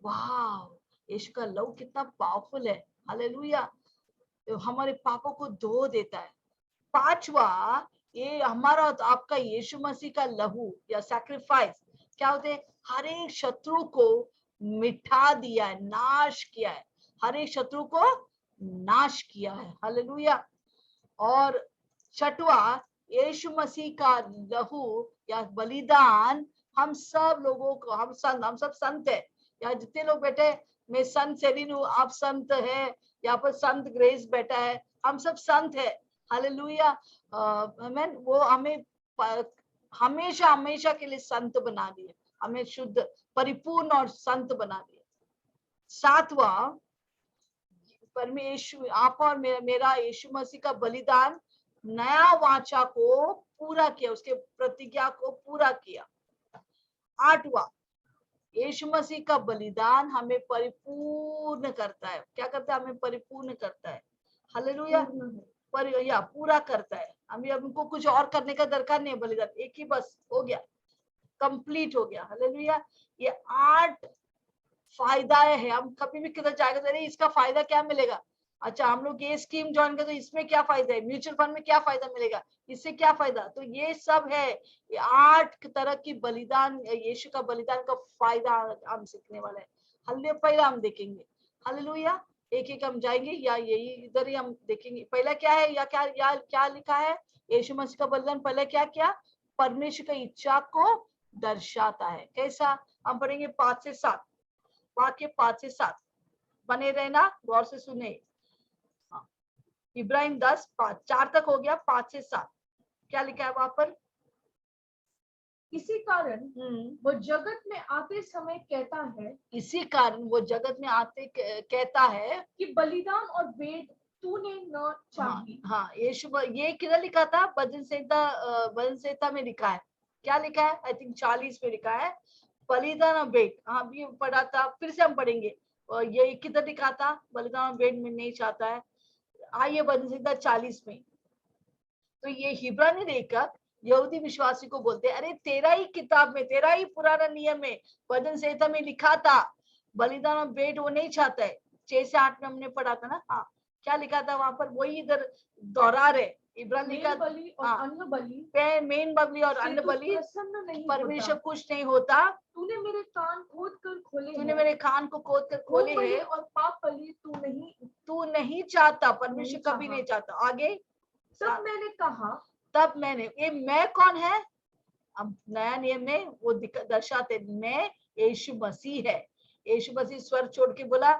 वाह, यीशु का लहू कितना पावरफुल है। हालेलुया। हमारे पापों को धो देता है। पांचवा, ये हमारा आपका यीशु मसीह का लहू या सैक्रिफाइस क्या होते हैं, हर एक शत्रु को मिटा दिया है, नाश किया है, हर एक शत्रु को नाश किया है। हालेलुया। और छठवा, यीशु मसीह का लहू या बलिदान हम सब लोगों को, हम सब संत है, यहाँ जितने लोग बैठे, मैं संत सेलिन हूँ, आप संत है, यहाँ पर संत ग्रेस बैठा है, हम सब संत है। हालेलुया। आमेन। वो हमें हमेशा हमेशा के लिए संत बना दिए, हमें शुद्ध, परिपूर्ण और संत बना दिए। सातवा, परमेश्वर आप और मेरा यीशु मसीह का बलिदान नया वाचा को पूरा किया, उसके प्रतिज्ञा को पूरा किया। आठवां, यीशु मसीह का बलिदान हमें परिपूर्ण करता है। क्या करता है, हमें परिपूर्ण करता है। हालेलुया। पूरा करता है। हमें अब उनको कुछ और करने का दरकार नहीं है, बलिदान एक ही बस हो गया, कंप्लीट हो गया। हालेलुया। ये 8 फायदाएं हैं। हम कभी भी किधर जाएगा तो इसका फायदा क्या मिलेगा, अच्छा हम लोग ये स्कीम ज्वाइन कर तो इसमें क्या फायदा है, म्यूचुअल फंड में क्या फायदा मिलेगा, इससे क्या फायदा, तो ये सब है। ये 8 तरह की बलिदान, यीशु का बलिदान का फायदा हम सीखने वाले हैं। हल्ले पहला हम देखेंगे। हालेलुया। एक एक हम जाएंगे या यही इधर ही हम देखेंगे। पहला क्या है, या क्या लिखा है, यीशु मसीह का बलिदान पहले क्या किया, परमेश्वर की इच्छा को दर्शाता है। कैसा, हम पढ़ेंगे 5 से 7, वाक्य 5 से 7 बने रहना, गौर से सुने। इब्राहिम 10:5, 4 तक हो गया, 5 से 7 क्या लिखा है वहां पर। इसी कारण वो जगत में आते समय कहता है, इसी कारण वो जगत में आते कहता है कि बलिदान और भेंट तूने न चाहिए। हाँ, ये किधर लिखा था, भजन संहिता में लिखा है। क्या लिखा है, आई थिंक 40 में लिखा है, बलिदान और भेंट। हाँ, भी पढ़ा था, फिर से हम पढ़ेंगे। और ये किधर लिखा था, बलिदान और भेंट में नहीं चाहता है। आइए भजन संहिता 40 में। तो ये हिब्रानी लेखक यहूदी विश्वासी को बोलते हैं, अरे तेरा ही किताब में, तेरा ही पुराना नियम में, भजन संहिता में लिखा था बलिदान और भेंट वो नहीं चाहता है। 6 से 8 में हमने पढ़ा था ना। हाँ, क्या लिखा था वहां पर, वही इधर दोहरा रहे। इब्रानी का बलि और अन्न बलि, मेन बलि और अन्न बलि परमेश्वर खुश नहीं होता। तूने मेरे कान खोद कर खोले, तूने मेरे कान को खोद कर खोले हैं, और पाप बलि तू नहीं चाहता, परमेश्वर कभी नहीं चाहता। आगे, तब मैंने ये मैं कौन है, अब नया नियम में वो दर्शाते, मैं यीशु मसीह है। यीशु मसीह स्वर छोड़ के बोला,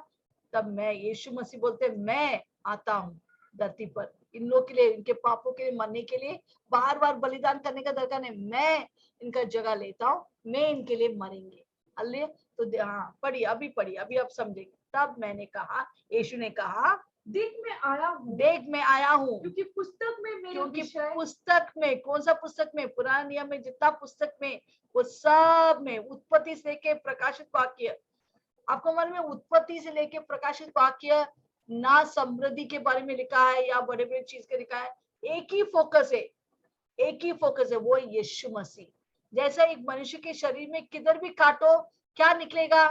तब मैं, यीशु मसीह बोलते मैं आता हूँ धरती पर इन लोगों के लिए, इनके पापों के लिए मरने के लिए। बार बार बलिदान करने का दरकार नहीं, मैं इनका जगह लेता हूँ, मैं इनके लिए मरेंगे। अल्ले तो हाँ, पढ़िए, अभी आप समझेंगे। तब मैंने कहा, यीशु ने कहा, देख मैं आया हूँ, देख मैं आया हूँ, क्योंकि पुस्तक में मेरे क्योंकि विषय, पुस्तक में, कौन सा पुस्तक में, पुराने नियम में जितना पुस्तक में, वो सब में उत्पत्ति से लेके प्रकाशित वाक्य, आपको मालूम है उत्पत्ति से लेके प्रकाशित वाक्य ना समृद्धि के बारे में लिखा है या बड़े बड़े चीज के लिखा है, एक ही फोकस है, एक ही फोकस है, वो यीशु मसीह। जैसा एक मनुष्य के शरीर में किधर भी काटो क्या निकलेगा,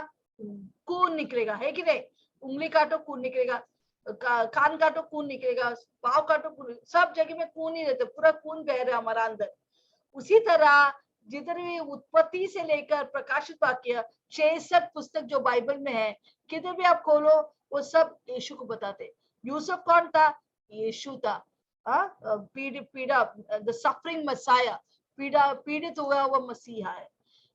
खून निकलेगा, है कि नहीं, उंगली काटो खून निकलेगा, कान काटो खून निकलेगा, पाँव काटो खून, सब जगह में खून ही रहता, पूरा खून बह रहा है हमारा अंदर। उसी तरह जिधर भी उत्पत्ति से लेकर प्रकाशित वाक्य 66 पुस्तक जो बाइबल में है, किधर भी आप खोलो वो सब यीशु को बताते। यूसुफ कौन था, यीशु था। पीड़ा द सफरिंग मसाया, पीड़ित हुआ वो मसीहा है।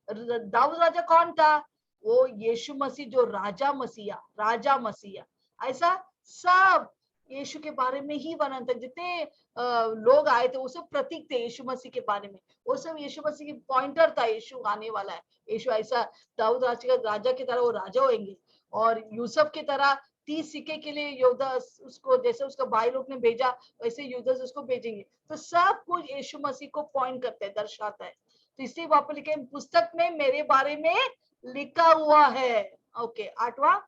दाऊद राजा कौन था, वो यीशु मसीह जो राजा मसीहा। ऐसा सब यीशु के बारे में ही वर्णन था। जितने लोग आए थे वो सब प्रतीक थे यीशु मसीह के बारे में, वो सब यीशु मसीह की पॉइंटर था, यीशु आने वाला है। यीशु ऐसा दाऊद राजा की तरह वो राजा होंगे, और यूसुफ की तरह 30 सिक्के के लिए योद्धा उसको, जैसे उसका भाई लोग ने भेजा वैसे युद्ध उसको भेजेंगे। तो सब कुछ यीशु मसीह को पॉइंट करते हैं, दर्शाता है। तो इसलिए वहां पर लिखे पुस्तक में मेरे बारे में लिखा हुआ है। ओके, 8वां,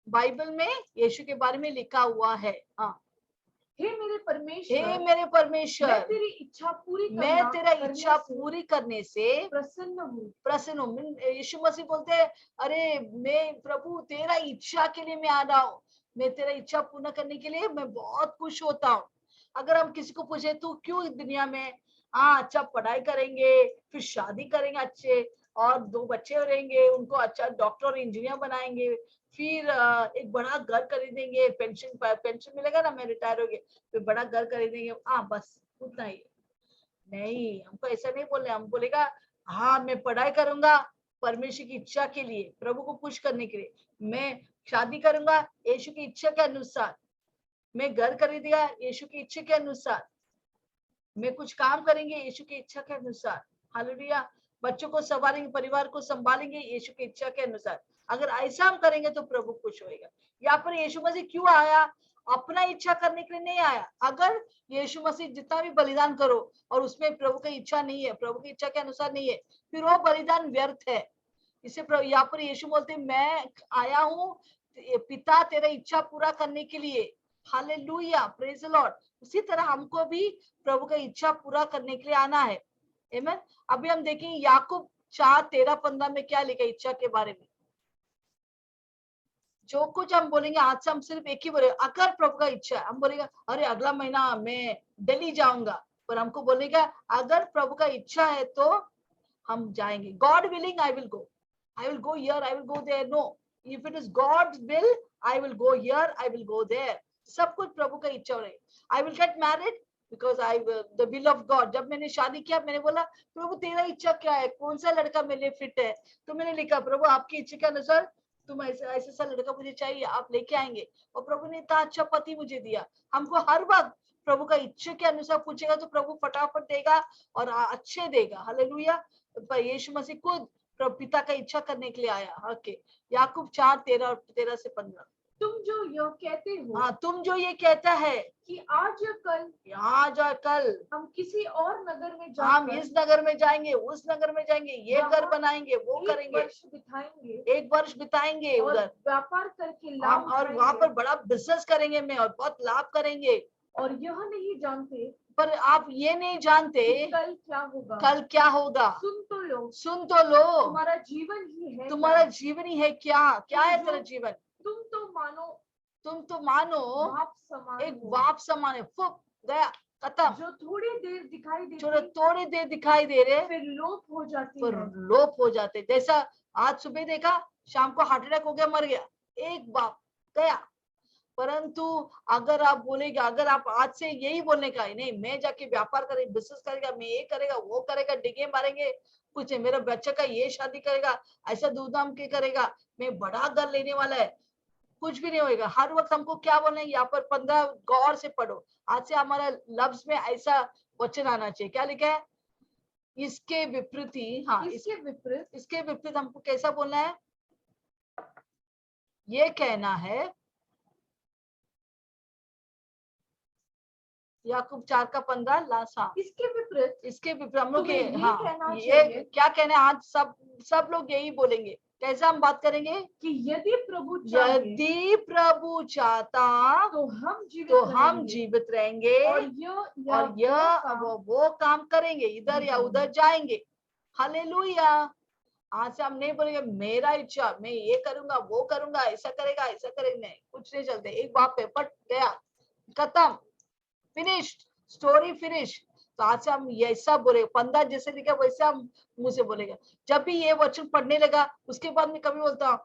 बाइबल में यीशु के बारे में लिखा हुआ है। हाँ, हे मेरे परमेश्वर, हे मेरे परमेश्वर, मैं तेरी इच्छा पूरी मैं तेरा इच्छा पूरी करने से प्रसन्न हूँ। यीशु मसीह बोलते हैं, अरे मैं प्रभु तेरा इच्छा के लिए मैं आ रहा हूँ, मैं तेरा इच्छा पूर्ण करने के लिए मैं बहुत खुश होता हूँ। अगर हम किसी को पूछे तू क्यों दुनिया में, हाँ अच्छा पढ़ाई करेंगे, फिर शादी करेंगे अच्छे, और 2 बच्चे रहेंगे, उनको अच्छा डॉक्टर और इंजीनियर बनाएंगे, फिर एक बड़ा घर खरीदेंगे, पेंशन मिलेगा ना, मैं रिटायर हो गए, फिर बड़ा घर खरीदेंगे, हाँ बस उतना ही। नहीं, हमको ऐसा नहीं बोलना, हम बोलेगा हाँ मैं पढ़ाई करूंगा परमेश्वर की इच्छा के लिए, प्रभु को खुश करने के लिए, मैं शादी करूंगा यीशु की इच्छा के अनुसार, मैं घर खरीदेगा यीशु की इच्छा के अनुसार, मैं कुछ काम करेंगे यीशु की इच्छा के अनुसार। हालेलुया। बच्चों को संभालेंगे, परिवार को संभालेंगे यीशु की इच्छा के अनुसार। अगर ऐसा हम करेंगे तो प्रभु खुश होएगा। यहाँ पर यीशु मसीह क्यों आया, अपना इच्छा करने के लिए नहीं आया। अगर यीशु मसीह जितना भी बलिदान करो और उसमें प्रभु की इच्छा नहीं है, प्रभु की इच्छा के अनुसार नहीं है, फिर वो बलिदान व्यर्थ है। इसे यहाँ पर यीशु बोलते मैं आया हूँ पिता तेरा इच्छा पूरा करने के लिए। Hallelujah, praise the Lord. उसी तरह हमको भी प्रभु का इच्छा पूरा करने के लिए आना है। आमीन। अभी हम देखेंगे याकूब 4:13-15 में क्या लिखा इच्छा के बारे में। जो कुछ हम बोलेंगे आज से हम सिर्फ एक ही बोले, अगर प्रभु का इच्छा है, हम बोलेगा अरे अगला महीना मैं दिल्ली जाऊंगा, पर हमको बोलेगा अगर प्रभु का इच्छा है तो हम जाएंगे। God willing I will go here, I will go there. No, if it is God's will I will go here, I will go there. सब कुछ प्रभु का इच्छा हो रही। I will get married because I the will of God. जब मैंने शादी किया मैंने बोला प्रभु तेरा इच्छा क्या है, कौन सा लड़का मेरे लिए फिट है, तो मैंने लिखा प्रभु आपकी इच्छा के अनुसार तुम ऐसा सा लड़का मुझे चाहिए, आप लेके आएंगे। और प्रभु ने इतना अच्छा पति मुझे दिया। हमको हर वक्त प्रभु का इच्छा के अनुसार पूछेगा तो प्रभु फटाफट देगा और अच्छे देगा। हालेलुया। यीशु मसीह खुद पिता का इच्छा करने के लिए आया। ओके, याकूब 4:13-15। तुम जो यह कहते हो, हाँ, तुम जो ये कहता है कि आज या कल हम किसी और नगर में जाकर, हम इस नगर में जाएंगे, उस नगर में जाएंगे, ये घर बनाएंगे, वो करेंगे, 1 वर्ष बिताएंगे उधर, व्यापार करके हम लाभ और वहां पर बड़ा बिजनेस करेंगे मैं और बहुत लाभ करेंगे। और यह नहीं जानते, पर आप ये नहीं जानते कल क्या होगा। सुन तो लो तुम्हारा जीवन ही है क्या है तेरा जीवन। तुम तो मानो एक बाप समान है, फुक गया, खत्म। जो थोड़ी देर दिखाई दे रहे फिर लोप हो जाते। जैसा आज सुबह देखा, शाम को हार्ट अटैक हो गया, मर गया, एक बाप गया। परंतु अगर आप बोलेगा, अगर आप आज से यही बोलने का नहीं मैं जाके व्यापार करेगा, बिजनेस करेगा, मैं ये करेगा, वो करेगा, डिगे मारेंगे, कुछ है मेरा बच्चा का ये शादी करेगा, ऐसा धूमधाम के करेगा, मैं बड़ा घर लेने वाला है, कुछ भी नहीं होगा। हर वक्त हमको क्या बोलना है, यहाँ पर 15 गौर से पढ़ो। आज से हमारा लफ्ज में ऐसा वचन आना चाहिए। क्या लिखा है, इसके विपरीत। हाँ, इसके विपरीत हमको कैसा बोलना है, ये कहना है, याकूब 4:15 लास्ट। इसके विपरीत हम लोग तुम्हें ये कहना ये चाहिए। क्या कहना है आज? सब लोग यही बोलेंगे। कैसा हम बात करेंगे कि यदि प्रभु चाहता तो हम जीवित रहेंगे और वो काम करेंगे, इधर या उधर जाएंगे। हालेलुया। आज से हम नहीं बोलेंगे मेरा इच्छा, मैं ये करूंगा वो करूंगा, ऐसा करेगा ऐसा करेगा, नहीं, कुछ नहीं चलते। एक बार पेपर गया, खत्म, फिनिश्ड, स्टोरी फिनिश। तो आज से हम ऐसा बोले, 15 जैसे लिखा वैसे हम मुंह से बोलेगा। जब भी ये वचन पढ़ने लगा उसके बाद में कभी बोलता हूँ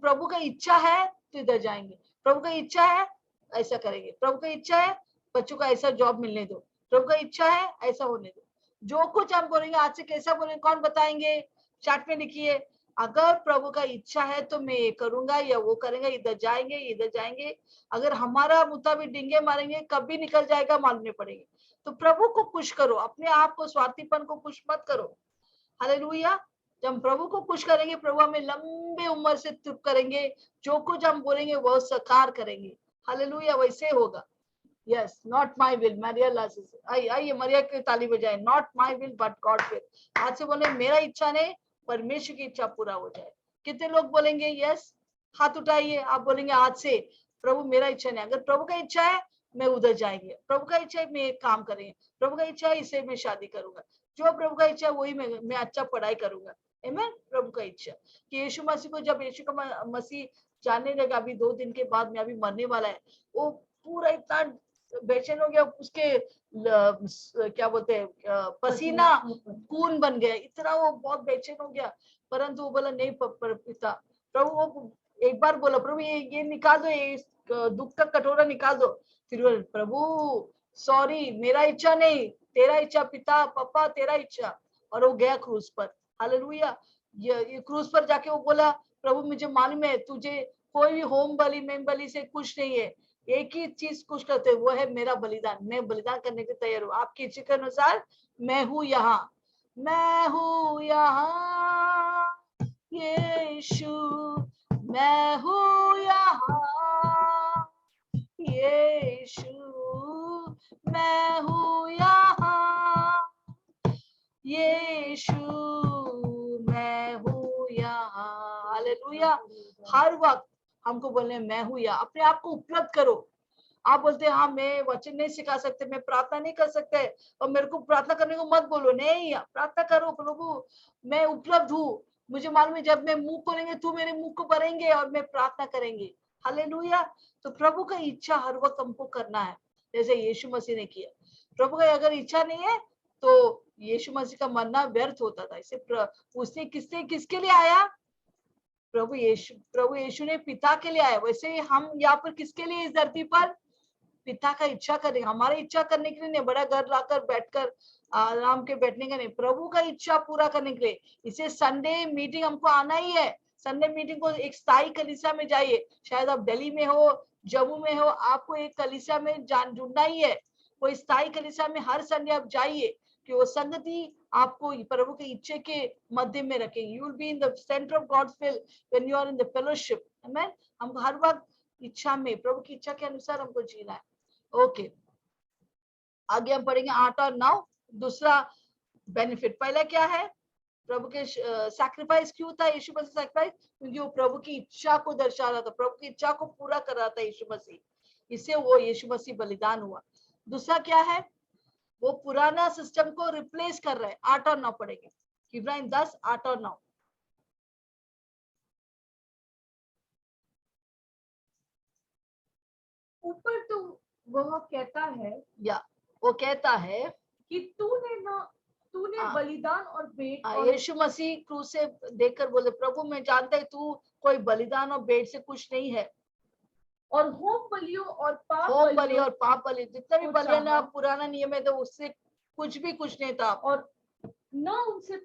प्रभु का इच्छा है तो इधर जाएंगे, प्रभु का इच्छा है ऐसा करेंगे, प्रभु का इच्छा है बच्चों को ऐसा जॉब मिलने दो, प्रभु का इच्छा है ऐसा होने दो। जो कुछ हम बोलेंगे आज से कैसा बोलेंगे कौन बताएंगे? चैट में लिखिए। अगर प्रभु का इच्छा है तो मैं ये करूंगा या वो करेंगे, इधर जाएंगे। अगर हमारा मुताबिक डिंगे मारेंगे कभी निकल जाएगा, मालूम नहीं पड़ेगा। तो प्रभु को खुश करो, अपने आप को, स्वार्थीपन को खुश मत करो। हालेलुया। जब हम प्रभु को खुश करेंगे, प्रभु हमें लंबे उम्र से तृप्त करेंगे। जो कुछ हम बोलेंगे वह साकार करेंगे। हालेलुया। वैसे होगा। Yes, not my will. Maria आइए मरिया की ताली बजाए। Not my will but God will. आज से बोले मेरा इच्छा नहीं, परमेश्वर की इच्छा पूरा हो जाए। कितने लोग बोलेंगे यस? हाथ उठाइए। आप बोलेंगे आज से प्रभु मेरा इच्छा नहीं, अगर प्रभु का इच्छा है मैं उधर जाएंगे, प्रभु का इच्छा है मैं एक काम करेंगे, प्रभु का इच्छा है इसे मैं शादी करूंगा, जो प्रभु का इच्छा है वही मैं अच्छा पढ़ाई करूंगा। आमीन। प्रभु का इच्छा कि यीशु मसीह को, जब यीशु का मसीह जानने लगा, अभी 2 दिन के बाद में अभी मरने वाला है, वो पूरा इतना बेचैन हो गया, उसके क्या बोलते हैं पसीना खून बन गया, इतना वो बहुत बेचैन हो गया। परंतु वो बोला नहीं पिता, प्रभु वो एक बार बोला प्रभु ये निकाल दो, ये दुख का कटोरा निकाल दो। फिर बोले प्रभु सॉरी मेरा इच्छा नहीं, तेरा इच्छा पिता, पापा तेरा इच्छा। और वो गया क्रूस पर। हालेलुया। ये क्रूस पर जाके वो बोला प्रभु मुझे मालूम है तुझे कोई भी होम बलि मेम बलि से कुछ नहीं है, एक ही चीज कुछ करते वो है मेरा बलिदान, मैं बलिदान करने के तैयार हूँ, आपकी इच्छा के अनुसार मैं हूँ यहाँ, मैं हूँ यहाँ यीशु, मैं हूँ यहाँ यीशु, मैं हूँ यहाँ यीशु, मैं हूँ यहाँ। हालेलुया। हर वक्त हमको बोलने मैं हूँ यहाँ। अपने आप को उपलब्ध करो। आप बोलते हैं हाँ मैं वचन नहीं सिखा सकते, मैं प्रार्थना नहीं कर सकते, और मेरे को प्रार्थना करने को मत बोलो। नहीं, प्रार्थना करो, प्रभु मैं उपलब्ध हूँ, मुझे मालूम है जब मैं मुंह खोलेंगे तू मेरे मुंह को भरेंगे और मैं प्रार्थना करेंगे। हालेलुया। तो प्रभु का इच्छा हर वक्त हमको करना है, जैसे यीशु मसीह ने किया। प्रभु का अगर इच्छा नहीं है तो यीशु मसीह का मरना व्यर्थ होता था। इसे उसने किसके लिए आया? प्रभु यीशु ने पिता के लिए आया। वैसे हम यहाँ पर किसके लिए इस धरती पर? पिता का इच्छा करेंगे। हमारी इच्छा करने के लिए नहीं, बड़ा घर लाकर बैठकर आराम के बैठने का नहीं, प्रभु का इच्छा पूरा करने के लिए। इसे संडे मीटिंग हमको आना ही है। संडे मीटिंग को एक स्थायी कलीसिया में जाइए। शायद आप दिल्ली में हो, जम्मू में हो, आपको एक कलीसिया में जुड़ना ही है। वो स्थायी कलीसिया में हर संडे आप जाइए कि वो संगति आपको प्रभु के इच्छा के मध्य में रखेंगे। You will be in the centre of God's will when you are in the fellowship. Amen. हमको हर वक्त इच्छा में, प्रभु की इच्छा के अनुसार हमको जीना है। ओके, आगे हम पढ़ेंगे 8 और 9। दूसरा बेनिफिट, पहला क्या है? प्रभु के सैक्रिफाइस क्यों था यीशु मसीह सैक्रिफाइस? क्योंकि वो प्रभु की इच्छा को दर्शा रहा था, प्रभु की इच्छा को पूरा कर रहा था यीशु मसीह, इससे वो यीशु मसीह बलिदान हुआ। दूसरा क्या है? वो पुराना सिस्टम को रिप्लेस कर रहे हैं। 8 और 9 पढ़ेंगे, इब्राहिम 10 8 और 9। ऊपर तो वह कहता है, या वो कहता है कि तूने बलिदान और भेंट और यीशु मसीह क्रूस से देखकर बोले प्रभु मैं जानता है तू कोई बलिदान और भेंट से कुछ नहीं है, और होम बलियों और पाप बलि जितना भी बलियां पुराना नियम है तो उससे कुछ नहीं था, और न उनसे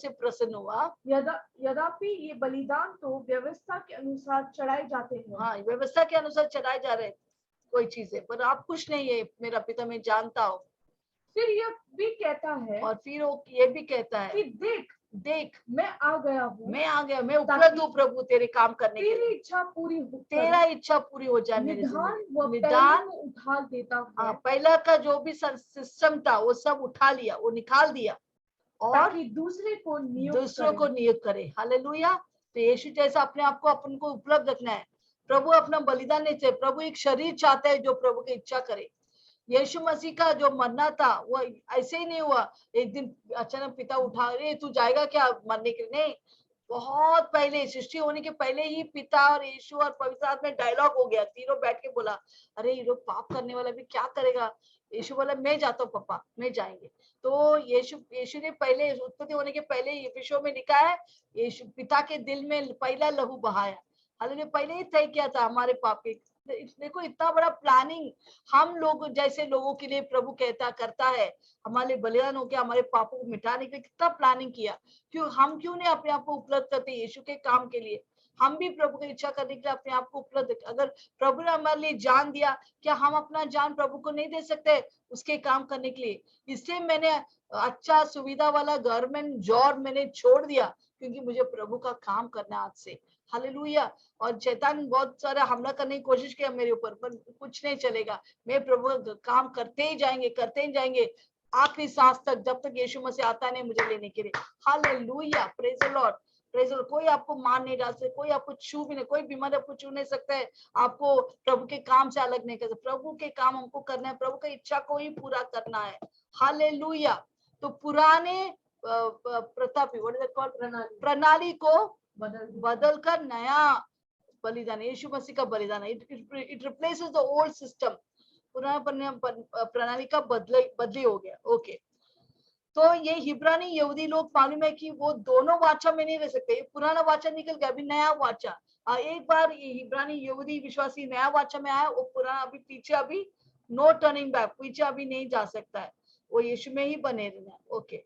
प्रसन्न हुआ। यद्यपि ये बलिदान तो व्यवस्था के अनुसार चढ़ाए जाते हैं। हाँ, व्यवस्था के अनुसार चढ़ाए जा रहे कोई चीजें, पर आप कुछ नहीं है मेरा पिता मैं जानता हूँ। फिर यह भी कहता है, और फिर वो ये भी कहता है कि देख देख मैं आ गया हूँ, मैं उपलब्ध हूँ प्रभु तेरे काम करने के तेरी लिए, इच्छा पूरी हो, तेरा इच्छा पूरी हो जाए मेरे निदान जिंदगी व में। निदान पहलू उठा देता हाँ, है, पहला का जो भी सिस्टम था वो सब उठा लिया, वो निकाल दिया और ताकि दूसरे को दूसरों को नियुक्त करे। हालेलुया। तो यीशु जैसा अपने आप को अपन को उपलब्ध रखना है। प्रभु अपना बलिदान नहीं चाहिए, प्रभु एक शरीर चाहता है जो प्रभु की इच्छा करे। यीशु मसीह का जो मरना था वो ऐसे ही नहीं हुआ, एक दिन अचानक पिता उठा, अरे तू जाएगा क्या मरने के लिए? नहीं, बहुत पहले, सृष्टि होने के पहले ही पिता और यीशु और पवित्र आत्मा में डायलॉग हो गया। तीनों बैठ के बोला, अरे ये लोग पाप करने वाला भी क्या करेगा? यीशु बोला, मैं जाता हूँ पापा, मैं जाएंगे। तो यीशु ने पहले, उत्पत्ति होने के पहले यीशु में लिखा है, यीशु पिता के दिल में पहला लहू बहाया। हालांकि पहले ही तय किया था हमारे पाप के। देखो इतना बड़ा प्लानिंग हम लोग जैसे लोगों के लिए प्रभु कहता करता है, हमारे बलिदान होकर हमारे पापों को मिटाने के लिए कितना प्लानिंग किया। हम क्यों नहीं अपने आप को उपलब्ध करते यीशु के काम के लिए? हम भी प्रभु की इच्छा करने के लिए अपने आप को उपलब्ध, अगर प्रभु ने हमारे लिए जान दिया, क्या हम अपना जान प्रभु को नहीं दे सकते उसके काम करने के लिए? इसलिए मैंने अच्छा सुविधा वाला गवर्नमेंट जॉब मैंने छोड़ दिया, क्योंकि मुझे प्रभु का काम करना आज से। हालेलुया। और शैतान बहुत सारा हमला करने की कोशिश किया मेरे ऊपर, पर कुछ नहीं चलेगा। मैं प्रभु का काम करते ही जाएंगे आखिरी सांस तक, जब तक यीशु मसीह आता नहीं मुझे लेने के लिए। Hallelujah, praise the Lord, praise the Lord. कोई आपको मार नहीं डाल सकता, कोई आपको छू भी नहीं, कोई बीमारी आपको छू नहीं सकता है, आपको प्रभु के काम से अलग नहीं कर सकता। प्रभु के काम हमको करना है, प्रभु की इच्छा को ही पूरा करना है। हालेलुया। तो पुराने प्रतापी प्रणाली को बदल कर नया बलिदान, यीशु मसीह का बलिदान, it replaces the old system. पुराना प्रणाली का बदली हो गया। ओके, तो ये हिब्रानी यहूदी लोग मालूम है कि वो दोनों वाचा में नहीं रह सकते। पुराना वाचा निकल गया, अभी नया वाचा। एक बार ये हिब्रानी यहूदी विश्वासी नया वाचा में आया, वो पुराना अभी पीछे, अभी नो टर्निंग बैक, पीछे अभी नहीं जा सकता है, वो यीशु में ही बने रहना। ओके,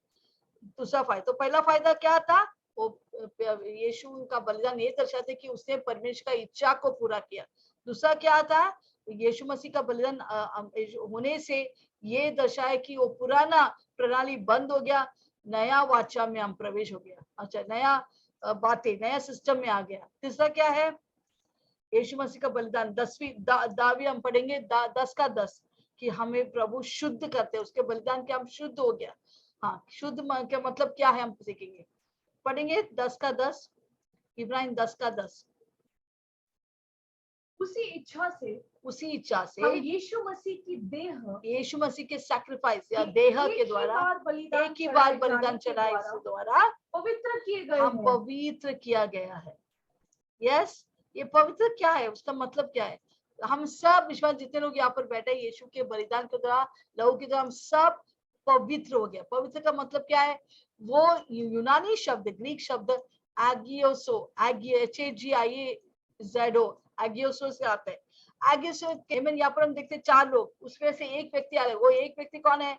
दूसरा फायदा, तो पहला फायदा क्या था? वो यीशु का बलिदान ये दर्शाते कि उसने परमेश्वर का इच्छा को पूरा किया। दूसरा क्या था? यीशु मसीह का बलिदान होने से ये दर्शाया कि वो पुराना प्रणाली बंद हो गया, नया वाचा में हम प्रवेश हो गया। अच्छा, नया बातें, नया सिस्टम में आ गया। तीसरा क्या है? यीशु मसीह का बलिदान 10वीं दावी हम पढ़ेंगे 10 का 10 कि हमें प्रभु शुद्ध करते हैं, उसके बलिदान के हम शुद्ध हो गया। हाँ, शुद्ध का मतलब क्या है हम सीखेंगे, पढ़ेंगे 10 का 10, इब्राहिम 10 का 10। उसी इच्छा से हम यीशु मसीह की देह, यीशु मसीह के सैक्रिफाइस या देह के द्वारा एक ही बार बलिदान चढ़ाए के द्वारा पवित्र किए गए, हम पवित्र किया गया है। यस, ये पवित्र क्या है, उसका मतलब क्या है? हम सब विश्वास, जितने लोग यहाँ पर बैठे हैं, यीशु के बलिदान के द्वारा, लहू के द्वारा हम सब पवित्र हो गया। पवित्र का मतलब क्या है? वो यूनानी शब्द, ग्रीक शब्द एगियोसो, एगियोसो से आता है। एगियोसो यहाँ पर हम देखते हैं 4 लोग, उसमें से एक व्यक्ति आ रहे, वो एक व्यक्ति कौन है?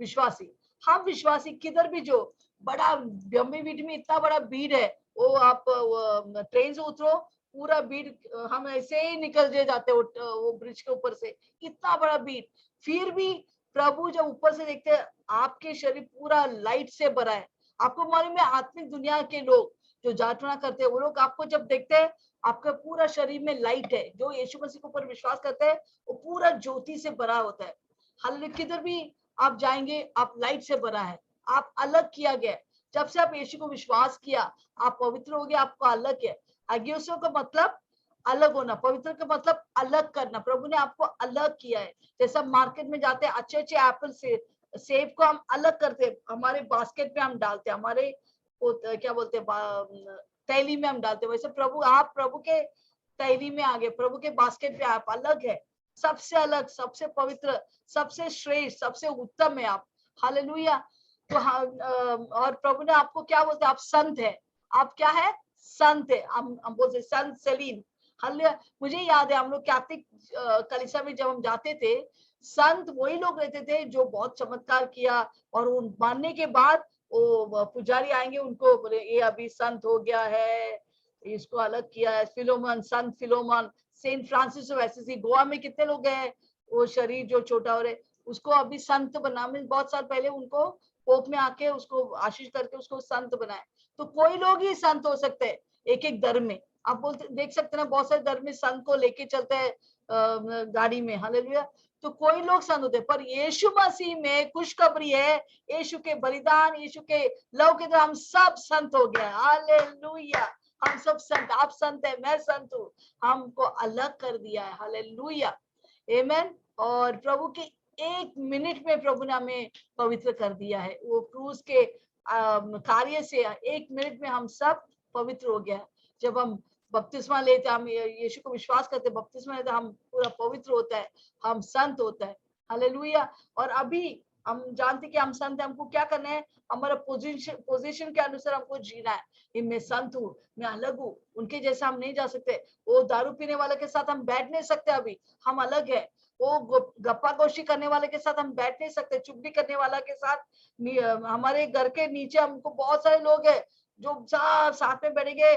विश्वासी। हम विश्वासी किधर भी, जो बड़ा बम्बई बीट में इतना बड़ा भीड़ है, वो आप ट्रेन से उतरो, पूरा भीड़, हम ऐसे ही निकल जाते वो ब्रिज के ऊपर से, इतना बड़ा भीड़। फिर भी प्रभु जब ऊपर से देखते हैं, आपके शरीर पूरा लाइट से भरा है। आपको मालूम है, आत्मिक दुनिया के लोग जो जाचना करते हैं, वो लोग आपको जब देखते हैं, आपका पूरा शरीर में लाइट है। जो यीशु मसीह के ऊपर विश्वास करते हैं, वो पूरा ज्योति से भरा होता है। हालेलुया। किधर भी आप जाएंगे, आप लाइट से भरा है, आप अलग किया गया। जब से आप यीशु को विश्वास किया, आप पवित्र हो गए, आपको अलग है। अग्योसो का मतलब अलग होना, पवित्र का मतलब अलग करना। प्रभु ने आपको अलग किया है। जैसा मार्केट में जाते हैं, अच्छे अच्छे एप्पल से सेब को हम अलग करते हैं, हमारे बास्केट में हम डालते हैं, हमारे क्या बोलते हैं, थैली में हम डालते हैं। वैसे प्रभु, आप प्रभु के थैली में आ गए, प्रभु के बास्केट में आप अलग है, सबसे अलग, सबसे पवित्र, सबसे श्रेष्ठ, सबसे उत्तम है आप। हालेलुया। तो और प्रभु ने आपको क्या बोलते हैं? आप संत है। आप क्या है? संत है। हम बोलते संत सेलीन। हालेलुया। मुझे याद है, हम लोग कैथोलिक कलीसिया में जब हम जाते थे, संत वही लोग रहते थे जो बहुत चमत्कार किया, और उन मानने के बाद वो पुजारी आएंगे, उनको बोले ये अभी संत हो गया है, इसको अलग किया है। फिलोमन, संत Philomon, Saint Francis of Assisi, Goa में कितने लोग हैं, वो शरीर जो छोटा हो रहे, उसको अभी संत बना, बहुत साल पहले उनको पोप में आके उसको आशीष करके उसको संत बनाए। तो कोई लोग ही संत हो सकते हैं एक एक धर्म में। आप बोलते देख सकते हैं ना, बहुत सारे धर्म में संत को लेके चलते हैं गाड़ी में, हालेलुया। तो कोई लोग संत होते, पर यीशु मसीह में खुशखबरी है, यीशु के बलिदान, यीशु के लव के द्वारा हम सब संत हो गए, हालेलुया। हम सब संत, आप संत है, मैं संत हूँ, हमको अलग कर दिया है, हालेलुया, आमेन। और प्रभु के एक मिनट में प्रभु ने हमें पवित्र कर दिया है। वो क्रूस के कार्य से एक मिनट में हम सब पवित्र हो गया। जब हम बपतिस्मा लेते, हम यीशु को विश्वास करते, बपतिस्मा लेते, हम पूरा पवित्र होता है, हम संत होता है, हालेलुया। और अभी हम जानते कि हम संत है, हमको क्या करना है, हमारा पोजीशन के अनुसार हमको जीना है। मैं संत हूँ, मैं अलग हूँ, उनके जैसा हम नहीं जा सकते। वो दारू पीने वाले के साथ हम बैठ नहीं सकते, अभी हम अलग है। वो गप्पा गोशी करने वाले के साथ हम बैठ नहीं सकते, चुगली करने वाला के साथ। हमारे घर के नीचे हमको बहुत सारे लोग हैं जो साथ में बैठेंगे,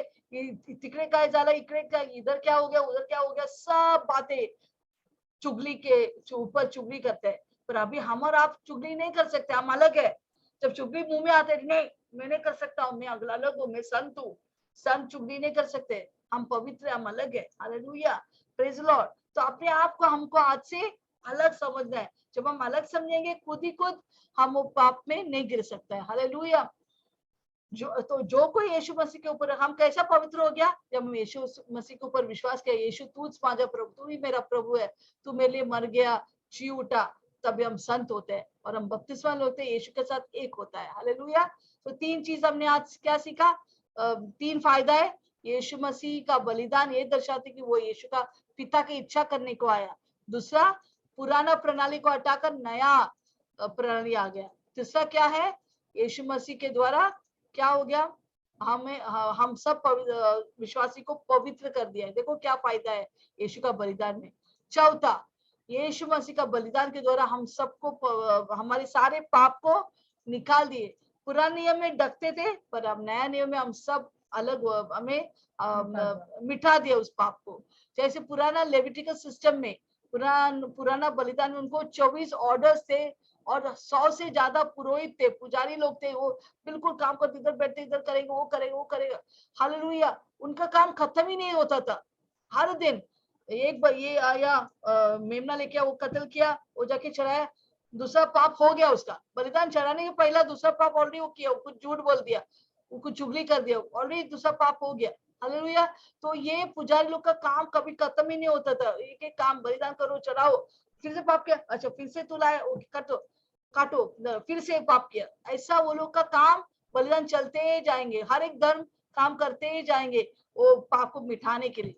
तिकड़े का जाला, इकड़े का, इधर क्या हो गया, उधर क्या हो गया, सब बातें चुगली के ऊपर चुगली करते हैं। पर अभी हम और आप चुगली नहीं कर सकते, हम अलग है। जब चुगली मुंह में आते, नहीं मैं नहीं कर सकता हूँ, मैं अगला अलग हूँ, मैं संत हूँ। संत चुगली नहीं कर सकते, हम पवित्र, हम अलग है, हालेलुया, प्रेज लॉर्ड। तो अपने आप को हमको आज से अलग समझना है। जब हम अलग समझेंगे खुद ही खुद, हम वो पाप में नहीं गिर सकता है, हालेलुया। जो कोई यीशु मसीह के ऊपर, हम कैसा पवित्र हो गया, जब हम यीशु मसीह के ऊपर विश्वास किया, यीशु तू माझा प्रभु, तू ही मेरा प्रभु है, तू मेरे लिए मर गया, जी उठा, तभी हम संत होते हैं और हम बपतिस्मा लेते हैं, यीशु के साथ एक होता है, हालेलुया। तो तीन चीज हमने आज क्या सीखा, तीन फायदा है। यीशु मसीह का बलिदान ये दर्शाते कि वो यीशु का पिता की इच्छा करने को आया। दूसरा, पुराना प्रणाली को हटाकर नया प्रणाली आ गया। तीसरा क्या है, यीशु मसीह के द्वारा क्या हो गया, हम सब विश्वासी को पवित्र कर दिया है। देखो क्या फायदा है यीशु का बलिदान में। चौथा, यीशु मसीह का बलिदान के द्वारा हम सबको हमारे सारे पाप को निकाल दिए। पुराने नियम में डकते थे, पर अब नया नियम में हम सब अलग, हमें मिटा दिया उस पाप को। जैसे पुराना लेविटिकल सिस्टम में, पुराना बलिदान में उनको 24 ऑर्डर्स थे और 100 से ज्यादा पुरोहित थे, पुजारी लोग थे, वो बिल्कुल काम करते, इधर बैठते, इधर करेगा, वो करेगा, वो करेगा, हालेलुया। उनका काम खत्म ही नहीं होता था। हर दिन एक बार ये आया, मेमना लेके वो कत्ल किया, वो जाके चढ़ाया, दूसरा पाप हो गया उसका। बलिदान चढ़ाने के पहला दूसरा पाप ऑलरेडी वो किया, कुछ झूठ बोल दिया, वो कुछ चुगली कर दिया, ऑलरेडी दूसरा पाप हो गया, हालेलुया। तो ये पुजारी लोग का काम कभी खत्म ही नहीं होता था, एक एक काम, बलिदान करो, चढ़ाओ, फिर से पाप किया, अच्छा फिर से तू लाया, काटो, फिर से पाप किया। ऐसा वो लोग का काम, बलिदान चलते जाएंगे, हर एक धर्म काम करते ही जाएंगे वो पाप को मिटाने के लिए।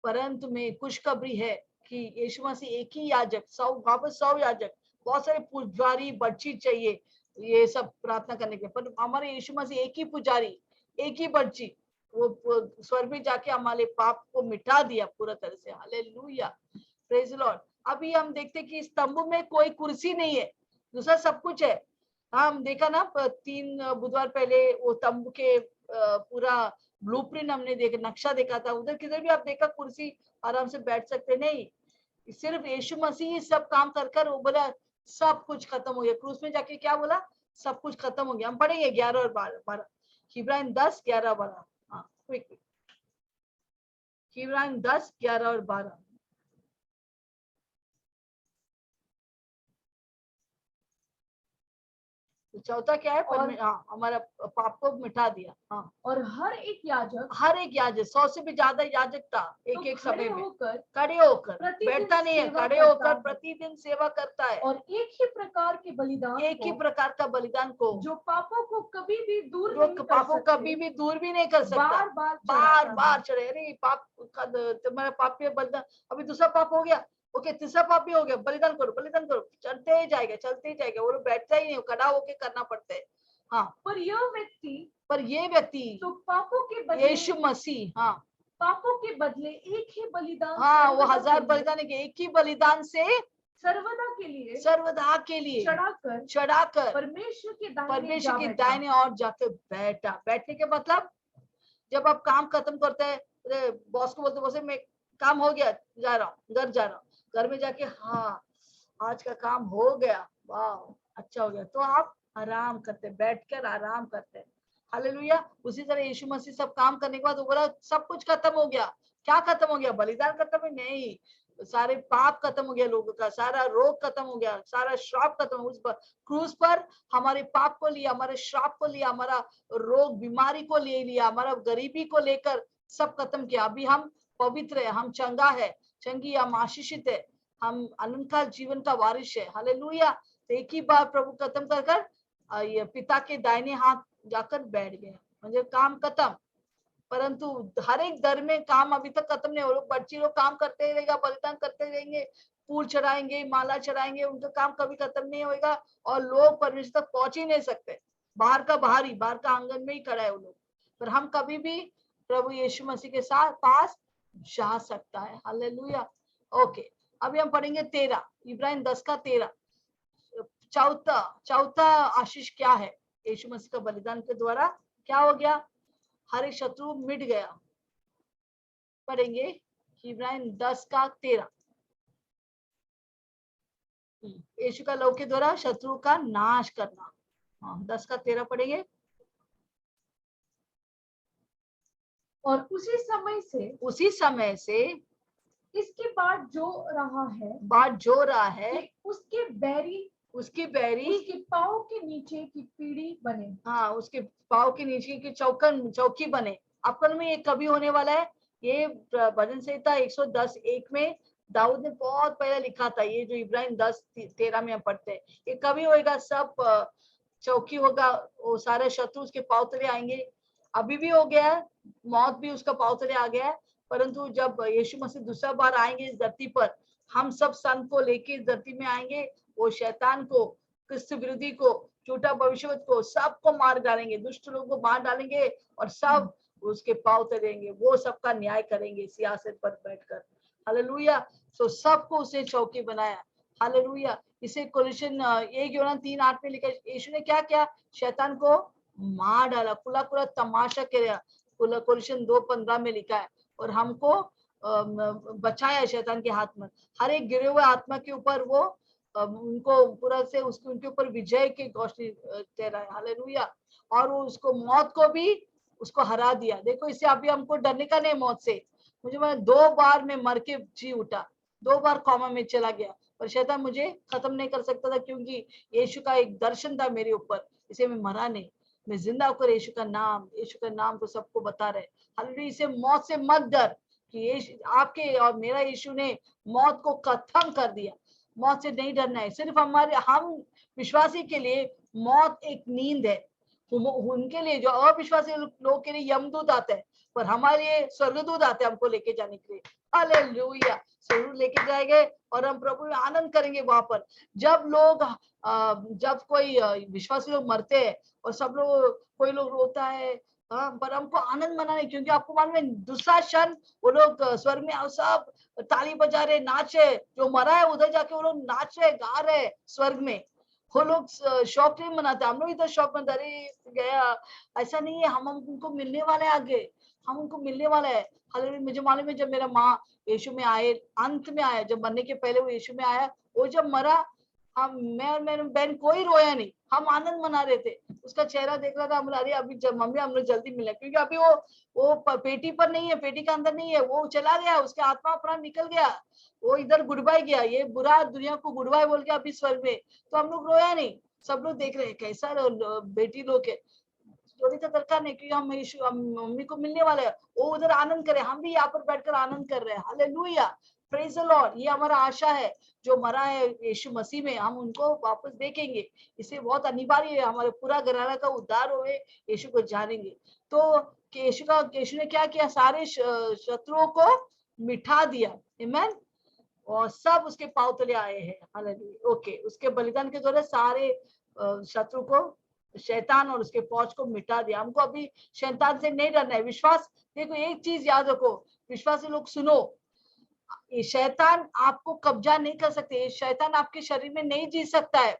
परंतु में खुशखबरी है कि यीशु मसीह एक ही याजक, 100 याजक, बहुत सारे पुजारी बर्ची चाहिए ये सब प्रार्थना करने के, पर हमारे यीशु मसीह एक ही पुजारी, एक ही बर्ची, वो स्वर्ग में जाके हमारे पाप को मिटा दिया पूरा तरह से, हालेलुया, प्रेज लॉर्ड। अभी हम देखते कि इस तंबू में कोई कुर्सी नहीं है, दूसरा सब कुछ है। हम देखा ना 3 बुधवार पहले वो तंबू के पूरा ब्लूप्रिंट हमने देखा, नक्शा देखा था, उधर किधर भी आप देखा कुर्सी आराम से बैठ सकते नहीं, सिर्फ यीशु मसीह सब काम कर कर वो बोला सब कुछ खत्म हो गया। क्रूस में जाके क्या बोला, सब कुछ खत्म हो गया। हम पढ़ेंगे 11 और 12, इब्राहिम 10, 11, 12, हाँ क्विक, इब्राहिम 10, 11 और 12। तो चौथा क्या है, हमारा पाप को मिटा दिया। हाँ, और हर एक याजक 100 से भी ज्यादा याजक था, एक एक समय में खड़े होकर बैठता नहीं है, खड़े होकर प्रतिदिन सेवा करता है, और एक ही प्रकार के बलिदान, एक ही प्रकार का बलिदान को, जो पापों को कभी भी दूर भी नहीं कर सकता, बार बार चढ़े। अरे पाप का तुम्हारा पाप पे बलिदान, अभी दूसरा पाप हो गया, ओके तीसरा पाप भी हो गया, बलिदान करो, बलिदान करो, चलते ही जाएगा, वो लोग बैठता ही नहीं, खड़ा होके करना पड़ता है। हाँ, पर ये व्यक्ति तो पापों के बदले, यीशु मसीह, हाँ पापों के बदले एक ही बलिदान, हाँ वो 1000 बलिदान के एक ही बलिदान से सर्वदा के लिए चढ़ाकर परमेश्वर की दाहिने ओर जाकर बैठा। बैठने के मतलब, जब आप काम खत्म करते हैं, बॉस को बोलते मैं काम हो गया, जा रहा हूँ, घर में जाके हाँ आज का काम हो गया, वाह अच्छा हो गया, तो आप आराम करते, बैठकर आराम करते। हालेलुया। उसी तरह यीशु मसीह सब काम करने के बाद वो बोला सब कुछ खत्म हो गया। क्या खत्म हो गया? बलिदान खत्म है? नहीं, सारे पाप खत्म हो गया लोगों का, सारा रोग खत्म हो गया, सारा श्राप खत्म। उस क्रूस पर हमारे पाप को लिया, हमारे श्राप को लिया, हमारा रोग बीमारी को ले लिया, हमारा गरीबी को लेकर सब खत्म किया। अभी हम पवित्र है, हम चंगा है, चंगी, हम आशीषित है, हम अनंत काल जीवन का वारिस है। हालेलुया। तो एक ही बार प्रभु खत्म कर कर ये पिता के दाहिने हाथ जाकर बैठ गए, म्हणजे काम खत्म। परंतु हर एक दर में काम अभी तक खत्म नहीं हो रहा। बच्चे लोग काम करते रहेगा, बलिदान करते रहेंगे, फूल चढ़ाएंगे, माला चढ़ाएंगे, उनका काम कभी खत्म नहीं होगा और लोग परमेश्वर तक पहुंच ही नहीं सकते। बाहर का बाहर ही, बाहर का आंगन में ही खड़ा है वो लोग। पर हम कभी भी प्रभु यीशु मसीह के साथ पास जा सकता है। हालेलुया। ओके, अभी हम पढ़ेंगे 13, इब्राहिम 10 का 13। चौथा आशीष क्या है? यीशु मसीह का बलिदान के द्वारा क्या हो गया? हर एक शत्रु मिट गया। पढ़ेंगे इब्राहिम 10 का 13। यीशु का लहू के द्वारा शत्रु का नाश करना। 10 का 13 पढ़ेंगे। और उसी समय से इसके बाद जो रहा है उसके बैरी उसके पाँव के नीचे की पीढ़ी बने। हाँ, उसके पाँव के नीचे की चौकी बने। आपको में ये कभी होने वाला है? ये भजन संहिता 110:1 में दाऊद ने बहुत पहले लिखा था। ये जो इब्राहिम 10:13 में हम पढ़ते हैं, ये कभी होएगा? सब चौकी होगा, वो सारे शत्रु उसके पाँव तले आएंगे। अभी भी हो गया है, मौत भी उसका पाँव तले आ गया है। परंतु जब यीशु मसीह दूसरा बार आएंगे इस धरती पर, हम सब संत को लेके इस धरती में आएंगे। वो शैतान को, क्रिस्त विरोधी को, झूठा भविष्यवक्ता को, सबको मार डालेंगे, दुष्ट लोगों को मार डालेंगे और सब उसके पाँव तलेंगे। वो सबका न्याय करेंगे सियासत पर बैठकर। हालेलुया। तो सबको उसे चौकी बनाया। हालेलुया। इसे कोलोसियन 1:3-8 में लिखा है, यीशु ने क्या किया? शैतान को मार डाला, खुला खुला तमाशा किया। कोलोसियन 2:15 में लिखा है। और हमको बचाया शैतान के हाथ में। हर एक गिरे हुए आत्मा के ऊपर वो उनको पूरा से उनके ऊपर विजय की घोषणा दे रहा है। हालेलुया। और वो उसको मौत को भी उसको हरा दिया। देखो, इससे अभी हमको डरने का नहीं मौत से। मुझे 2 बार मैं मर के जी उठा, 2 बार कॉमा में चला गया, पर शैतान मुझे खत्म नहीं कर सकता था, क्योंकि यीशु का एक दर्शन था मेरे ऊपर। इसे मैं मरा नहीं, मैं जिंदा होकर यीशु का नाम को सबको बता रहे। हालेलुया। इसे मौत से मत डर, कि आपके और मेरा यीशु ने मौत को खत्म कर दिया। मौत से नहीं डरना है। सिर्फ हम विश्वासी के लिए मौत एक नींद है। उनके लिए, जो अविश्वासी लोग के लिए यमदूत आते हैं, पर हमारे लिए स्वर्गदूत आते हैं हमको लेके जाने के लिए। हालेलुया। स्वर्ग लेके जाएंगे और हम प्रभु में आनंद करेंगे वहां पर। जब कोई विश्वासी लोग मरते हैं और सब लोग, कोई लोग रोता है, पर हमको आनंद मनाने, क्योंकि आपको मालूम है दूसरा क्षण वो लोग स्वर्ग में सब ताली बजा रहे, नाचे। जो मरा है उधर जाके वो लोग नाच रहे, गा रहे स्वर्ग में। वो लोग शौक नहीं मनाते। हम लोग इधर शौक मनाते, अरे गया। ऐसा नहीं है, हम उनको मिलने वाले हैं आगे, हम उनको मिलने वाला है। हालेलुया। मुझे मालूम है जब मेरा माँ यीशु में आए, अंत में आया, जब मरने के पहले वो यीशु में आया, वो जब मरा, मैं और मेरी बहन कोई रोया नहीं, हम आनंद मना रहे थे। उसका चेहरा देख रहा था, हम अरे अभी जब मम्मी हम लोग जल्दी मिले, क्योंकि अभी वो पेटी पर नहीं है, पेटी के अंदर नहीं है, वो चला गया, उसके आत्मा अपना निकल गया, वो इधर गुड बाय गया, ये बुरा दुनिया को गुड बाय बोल के अभी स्वर्ग में। तो हम लोग रोया नहीं, सब लोग देख रहे हैं कैसा बेटी लोग है। रोने का दरकार नहीं, क्योंकि हम मम्मी को मिलने वाले हैं। वो उधर आनंद करे, हम भी यहाँ पर बैठकर आनंद कर रहे हैं। हालेलुया। Praise the Lord. ये हमारा आशा है, जो मरा है यीशु मसीह में, हम उनको वापस देखेंगे। इसे बहुत अनिवार्य है, हमारे पूरा घराना का उद्धार होए, यीशु को जानेंगे। तो यीशु ने क्या किया? सारे शत्रुओं को मिटा दिया। आमीन। और सब उसके पांव तले आए हैं। हालेलुया। ओके, उसके बलिदान के द्वारा सारे शत्रु को, शैतान और उसके फौज को मिटा दिया। हमको अभी शैतान से नहीं डरना है। विश्वास, देखो एक चीज याद रखो, विश्वासी लोग सुनो, ये शैतान आपको कब्जा नहीं कर सकते। ये शैतान आपके शरीर में नहीं जी सकता है।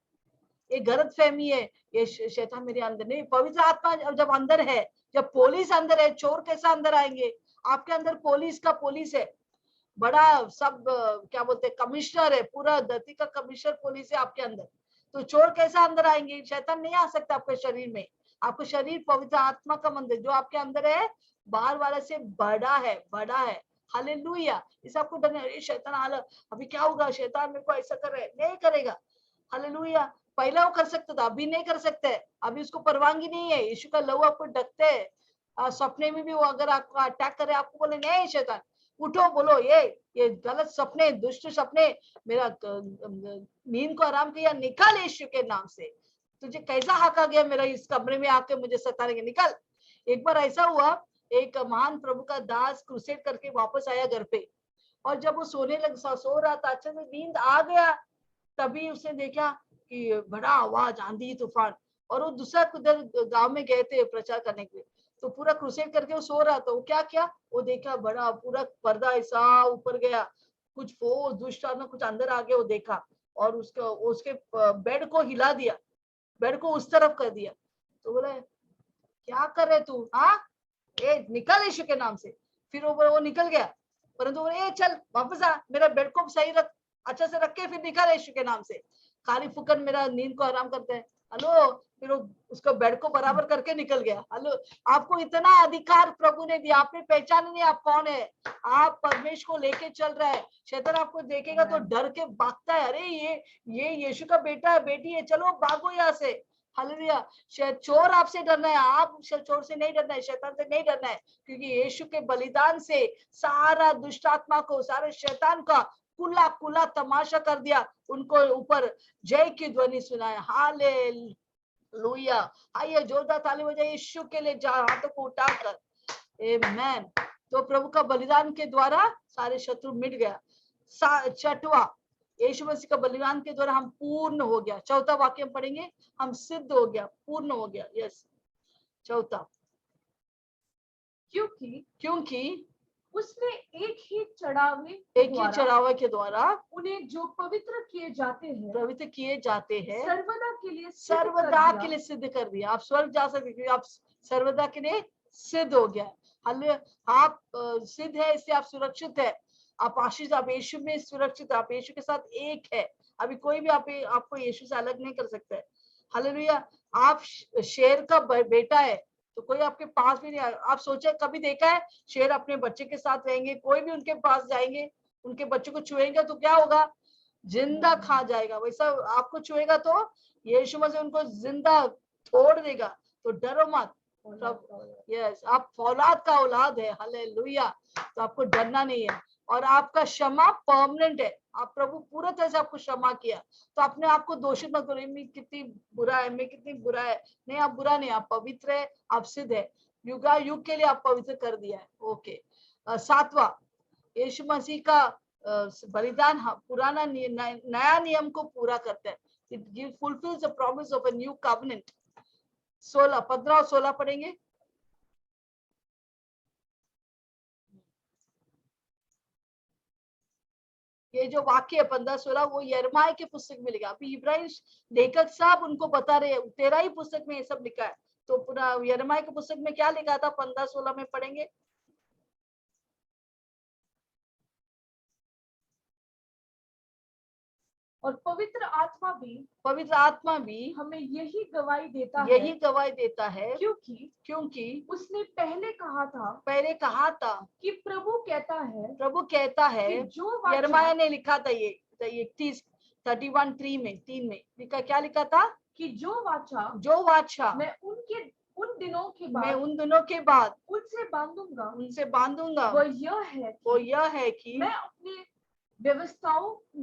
ये गलत फहमी है, ये शैतान मेरे अंदर नहीं। पवित्र आत्मा जब अंदर है, जब पुलिस अंदर है, चोर कैसा अंदर आएंगे? आपके अंदर पुलिस है, बड़ा सब क्या बोलते हैं, कमिश्नर है, पूरा धरती का कमिश्नर पुलिस है आपके अंदर। तो चोर कैसे अंदर आएंगे? शैतान नहीं आ सकता आपके शरीर में। आपका शरीर पवित्र आत्मा का मंदिर जो आपके अंदर है, बाहर वाले से बड़ा है, बड़ा है। हालेलुया। इस आपको डर नहीं, शैतान आला अभी क्या होगा, शैतान मेरे को ऐसा कर रहा है, नहीं करेगा। हालेलुया। पहला वो कर सकता था, अभी नहीं कर सकते। अभी उसको परवानगी नहीं है। यीशु का लहू आपको ढकते है। सपने में भी वो अगर आपको अटैक करे, आपको बोले नहीं शैतान उठो, बोलो ये गलत सपने, दुष्ट सपने, मेरा नींद को आराम किया, निकाल यीशु के नाम से। तुझे कैसा हाका गया मेरा इस कमरे में आके मुझे सताने के, निकल। एक बार ऐसा हुआ, एक महान प्रभु का दास क्रूसेड करके वापस आया घर पे, और जब वो सोने लग सो रहा था, अच्छे से नींद आ गया, तभी उसने देखा कि बड़ा आवाज, आंधी तूफान, और वो दूसरा उधर गांव में गए थे प्रचार करने के लिए, तो पूरा क्रूसेड करके वो सो रहा था। वो क्या किया, वो देखा बड़ा पूरा पर्दा ऐसा ऊपर गया, कुछ वो दुष्ट आत्मा कुछ अंदर आ गया, वो देखा, और उसके बेड को हिला दिया, बेड को उस तरफ कर दिया। तो बोला क्या कर रहे तू, हाँ निकल यीशु के नाम से। फिर वो निकल गया, परंतु बोले चल वापस आ, मेरा बेड को सही रख, अच्छा से रख के फिर निकल यीशु के नाम से। खाली फुकन मेरा नींद को आराम करते हैं। हेलो, फिर वो उसको बेड को बराबर करके निकल गया। हेलो, आपको इतना अधिकार प्रभु ने दिया, आपने पहचान नहीं आप कौन है। आप परमेश्वर को लेके चल रहा है। शैतान आपको देखेगा तो डर के भागता है, अरे ये यीशु का बेटा है, बेटी है, चलो भागो यहाँ से। हालेलुया। चोर आपसे डरना है, आप चोर से नहीं डरना है, शैतान से नहीं डरना है, क्योंकि यीशु के बलिदान से सारा दुष्ट आत्मा को, सारे शैतान का कुला कुला तमाशा कर दिया, उनको ऊपर जय की ध्वनि सुनाए। हालेलुया। आइए जोरदार ताली बजाइए यीशु के लिए, हाथों को उठाकर। आमेन। तो प्रभु का बलिदान के द्वारा सारे शत्रु मिट गया। छठवां, यीशु मसीह का बलिदान के द्वारा हम पूर्ण हो गया। चौथा वाक्य हम पढ़ेंगे, हम सिद्ध हो गया, पूर्ण हो गया। यस, चौथा, क्योंकि उसने एक ही चढ़ावे के द्वारा उन्हें जो पवित्र किए जाते हैं सर्वदा के लिए सिद्ध कर दिया। आप स्वर्ग जा सकते, आप सर्वदा के लिए सिद्ध हो गया। आप सिद्ध है, इससे आप सुरक्षित है, आप आशीष, आप यीशु में सुरक्षित, आप यीशु के साथ एक है। अभी कोई भी आपको यीशु से अलग नहीं कर सकता है। हालेलुया। आप शेर का बेटा है, तो कोई आपके पास भी नहीं। आप सोचे, कभी देखा है शेर अपने बच्चे के साथ रहेंगे, कोई भी उनके पास जाएंगे, उनके बच्चे को छुएंगे तो क्या होगा, जिंदा खा जाएगा। वैसा आपको छुएगा तो यीशु मसीह उनको जिंदा छोड़ देगा। तो डरो मत। यस, आप औलाद का औलाद है। हालेलुया। तो आपको डरना नहीं है, और आपका क्षमा परमानेंट है। आप प्रभु पूरा तरह से आपको क्षमा किया, तो अपने आप को दोषित मत करो, मैं कितनी बुरा है, मैं कितनी बुरा है। नहीं, आप बुरा नहीं, आप पवित्र है, आप सिद्ध है, युग के लिए आप पवित्र कर दिया है। ओके। सातवां, यीशु मसीह का बलिदान पुराना नया नियम को पूरा करता है। It fulfils the promise of a new covenant. 16, 15 और 16 पढ़ेंगे। ये जो वाक्य है 15-16, वो यिर्मयाह के पुस्तक में लिखा। अभी इब्राहिम लेखक साहब उनको बता रहे, तेरा ही पुस्तक में ये सब लिखा है। तो पूरा यिर्मयाह के पुस्तक में क्या लिखा था, 15-16 में पढ़ेंगे। और पवित्र आत्मा भी हमें यही गवाही देता है, क्योंकि उसने पहले कहा था कि प्रभु कहता है कि जो यिर्मयाह ने लिखा था, ये 31:3 में 3 में लिखा, क्या लिखा था, कि जो वाचा मैं उन दिनों के बाद उनसे बांधूंगा वो यह है कि मैं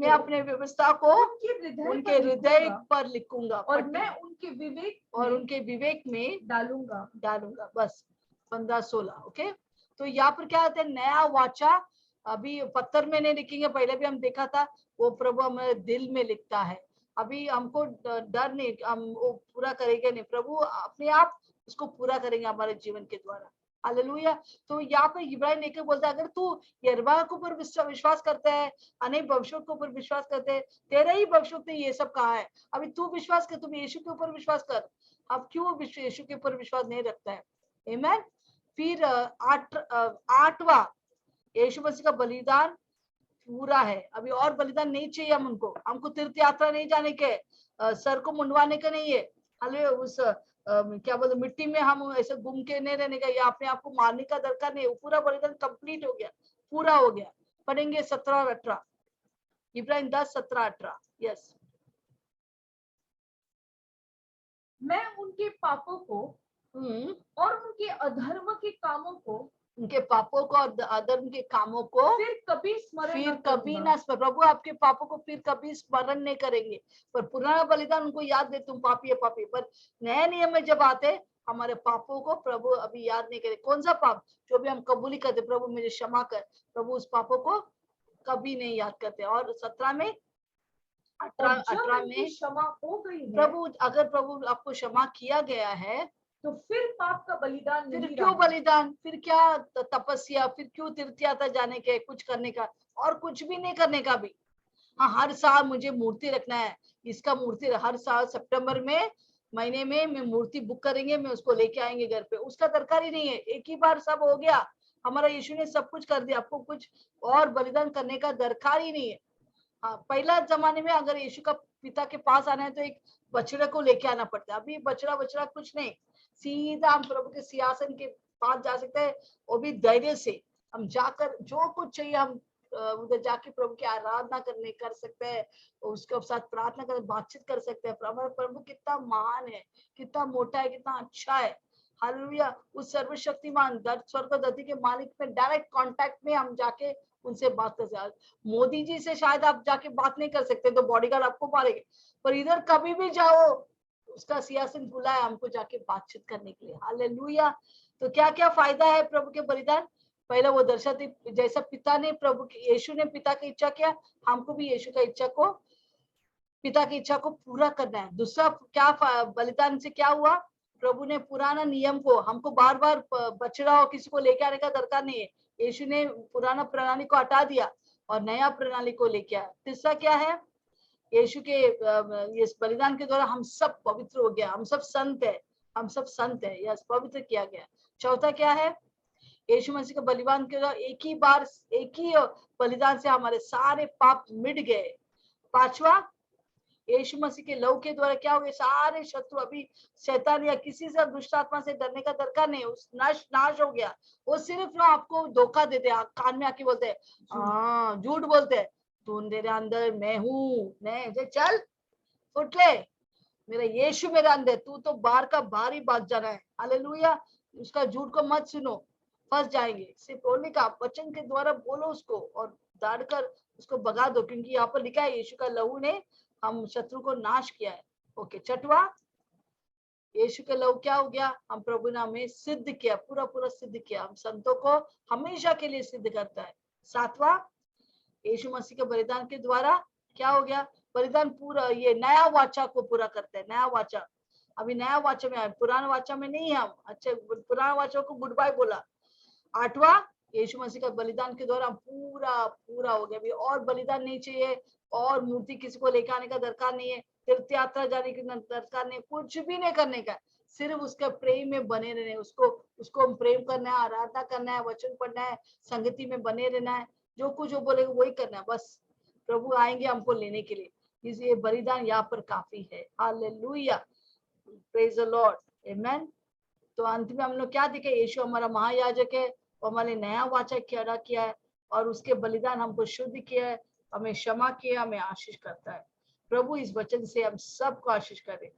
अपने व्यवस्था को उनके हृदय पर लिखूंगा, और मैं उनके विवेक में डालूंगा। बस 15-16। ओके। तो यहाँ पर क्या होता है, नया वाचा अभी पत्थर में नहीं लिखेंगे, पहले भी हम देखा था, वो प्रभु हमारे दिल में लिखता है। अभी हमको डर नहीं, हम वो पूरा करेंगे नहीं, प्रभु अपने आप उसको पूरा करेंगे हमारे जीवन के द्वारा। हालेलुया। तो यहाँ पर इब्राहिम लेकर बोलता है, अगर तू यिर्मयाह के ऊपर विश्वास करता है, अनेक भविष्यवाणी के ऊपर विश्वास करते हैं, तेरा ही भविष्यवाणी ने ये सब कहा है, अभी तू विश्वास कर, तुम यीशु के ऊपर विश्वास कर। अब क्यों यीशु के ऊपर विश्वास नहीं रखता है? आमीन। फिर 8वां, यीशु मसीह का बलिदान पूरा है, अभी और बलिदान नहीं चाहिए हमको तीर्थ यात्रा नहीं जाने के, सर को मुंडवाने का नहीं है, हालेलुया। उस क्या बोलते मिट्टी में हम ऐसे घूम के नहीं रहने का, या अपने आप को मारने का दरकार नहीं है। पूरा बलिदान कंप्लीट हो गया, पूरा हो गया। पढ़ेंगे 17 और 18, इब्राहिम 10, 17, 18। यस। मैं उनके पापों को और उनके अधर्म के कामों को, उनके पापों को और अधर्म के कामों को फिर कभी ना, प्रभु आपके पापों को फिर कभी स्मरण नहीं करेंगे। पर पुराना बलिदान उनको याद दे, तुम पापी है पापी। पर नए नियम में जब आते, हमारे पापों को प्रभु अभी याद नहीं करे। कौन सा पाप? जो भी हम कबूली करते, प्रभु मुझे क्षमा कर, प्रभु उस पापों को कभी नहीं याद करते। और 17 में 18 में क्षमा हो गई, प्रभु अगर प्रभु आपको क्षमा किया गया है, तो फिर पाप का बलिदान फिर क्यों बलिदान, फिर क्या तपस्या, फिर क्यों तीर्थ यात्रा जाने के, कुछ करने का और कुछ भी नहीं करने का भी। हाँ, हर साल मुझे मूर्ति रखना है, इसका मूर्ति हर साल सितंबर में महीने में मैं मूर्ति बुक करेंगे, मैं उसको लेके आएंगे घर पे, उसका दरकार ही नहीं है। एक ही बार सब हो गया, हमारा यीशु ने सब कुछ कर दिया, आपको कुछ और बलिदान करने का दरकार ही नहीं है। हाँ, पहला जमाने में अगर यीशु का पिता के पास आना है तो एक बछड़ा को लेके आना पड़ता है। अभी बछड़ा कुछ नहीं, सीधा हम प्रभु के सिंहासन के पास जा सकते हैं, वो भी धैर्य से। हम जाकर जो कुछ चाहिए हम उधर जाके प्रभु की आराधना कर सकते हैं, उसके साथ प्रार्थना कर, बातचीत कर सकते हैं। हमारा प्रभु कितना महान है, कितना मोटा है, कितना अच्छा है। हालेलुया। उस सर्वशक्तिमान स्वर्ग धरती के मालिक में डायरेक्ट कांटेक्ट में हम जाके उनसे बात कर सकते। मोदी जी से शायद आप जाके बात नहीं कर सकते, तो बॉडीगार्ड आपको मारेंगे, पर इधर कभी भी जाओ, उसका सिंहासन खुला है हमको जाके बातचीत करने के लिए। हालेलुया। तो क्या क्या फायदा है प्रभु के बलिदान? पहले वो दर्शाती, जैसा पिता ने प्रभु की, यीशु ने पिता की इच्छा किया, हमको भी यीशु का इच्छा को, पिता की इच्छा को पूरा करना है। दूसरा क्या बलिदान से क्या हुआ? प्रभु ने पुराना नियम को, हमको बार बार बछड़ा और किसी को लेके आने का दरकार नहीं है। यीशु ने पुराना प्रणाली को हटा दिया और नया प्रणाली को लेके आया। तीसरा क्या है? यीशु के इस बलिदान के द्वारा हम सब पवित्र हो गया, हम सब संत है, हम सब संत है, यस, पवित्र किया गया। चौथा क्या है? यीशु मसीह के बलिदान के द्वारा एक ही बार, एक ही बलिदान से हमारे सारे पाप मिट गए। पांचवा, यीशु मसीह के लहू के द्वारा क्या हो गया? सारे शत्रु, अभी शैतान या किसी से दुष्ट आत्मा से डरने का दरकार नहीं, उस नाश हो गया। वो सिर्फ ना आपको धोखा देते, कान में आके बोलते हैं, झूठ बोलते हैं, तू तेरे अंदर मैं हूँ, नहीं चल उठ ले, मेरा यीशु मेरे अंदर, तू तो बाहर का बाहर ही भाग जाना है। हालेलुया। उसका झूठ को मत सुनो, फंस जाएंगे। सिर्फ बोलने का, वचन के द्वारा बोलो उसको और दाड़ कर उसको भगा दो, क्योंकि यहाँ पर लिखा है यीशु का लहू ने हम शत्रु को नाश किया है। ओके। छठवा, यीशु का लहू क्या हो गया? हम प्रभु ने हमें सिद्ध किया, पूरा पूरा सिद्ध किया, हम संतों को हमेशा के लिए सिद्ध करता है। सातवां, यीशु मसीह के बलिदान के द्वारा क्या हो गया? बलिदान पूरा, ये नया वाचा को पूरा करते हैं। नया वाचा, अभी नया वाचा में आए, पुराना वाचा में नहीं हम। अच्छा, पुराना वाचा को गुड बाय बोला। आठवां, यीशु मसीह का बलिदान के द्वारा पूरा पूरा हो गया। अभी और बलिदान नहीं चाहिए, और मूर्ति किसी को लेकर आने का दरकार नहीं है, तीर्थ यात्रा जाने की दरकार नहीं, कुछ भी नहीं करने का, सिर्फ उसके प्रेम में बने रहने, उसको हम प्रेम करना है, आराधना करना है, वचन पढ़ना है, संगति में बने रहना है, जो कुछ वो बोलेगा वही करना है बस। प्रभु आएंगे हमको लेने के लिए, इसलिए बलिदान यहाँ पर काफी है। हालेलुया, प्रेज द लॉर्ड, आमेन। तो अंत में हम लोग क्या देखे? यीशु हमारा महायाजक है, वो हमारे नया वाचा खड़ा किया है, और उसके बलिदान हमको शुद्ध किया है, हमें क्षमा किया, हमें आशीष करता है। प्रभु इस वचन से हम सबको आशीष करे।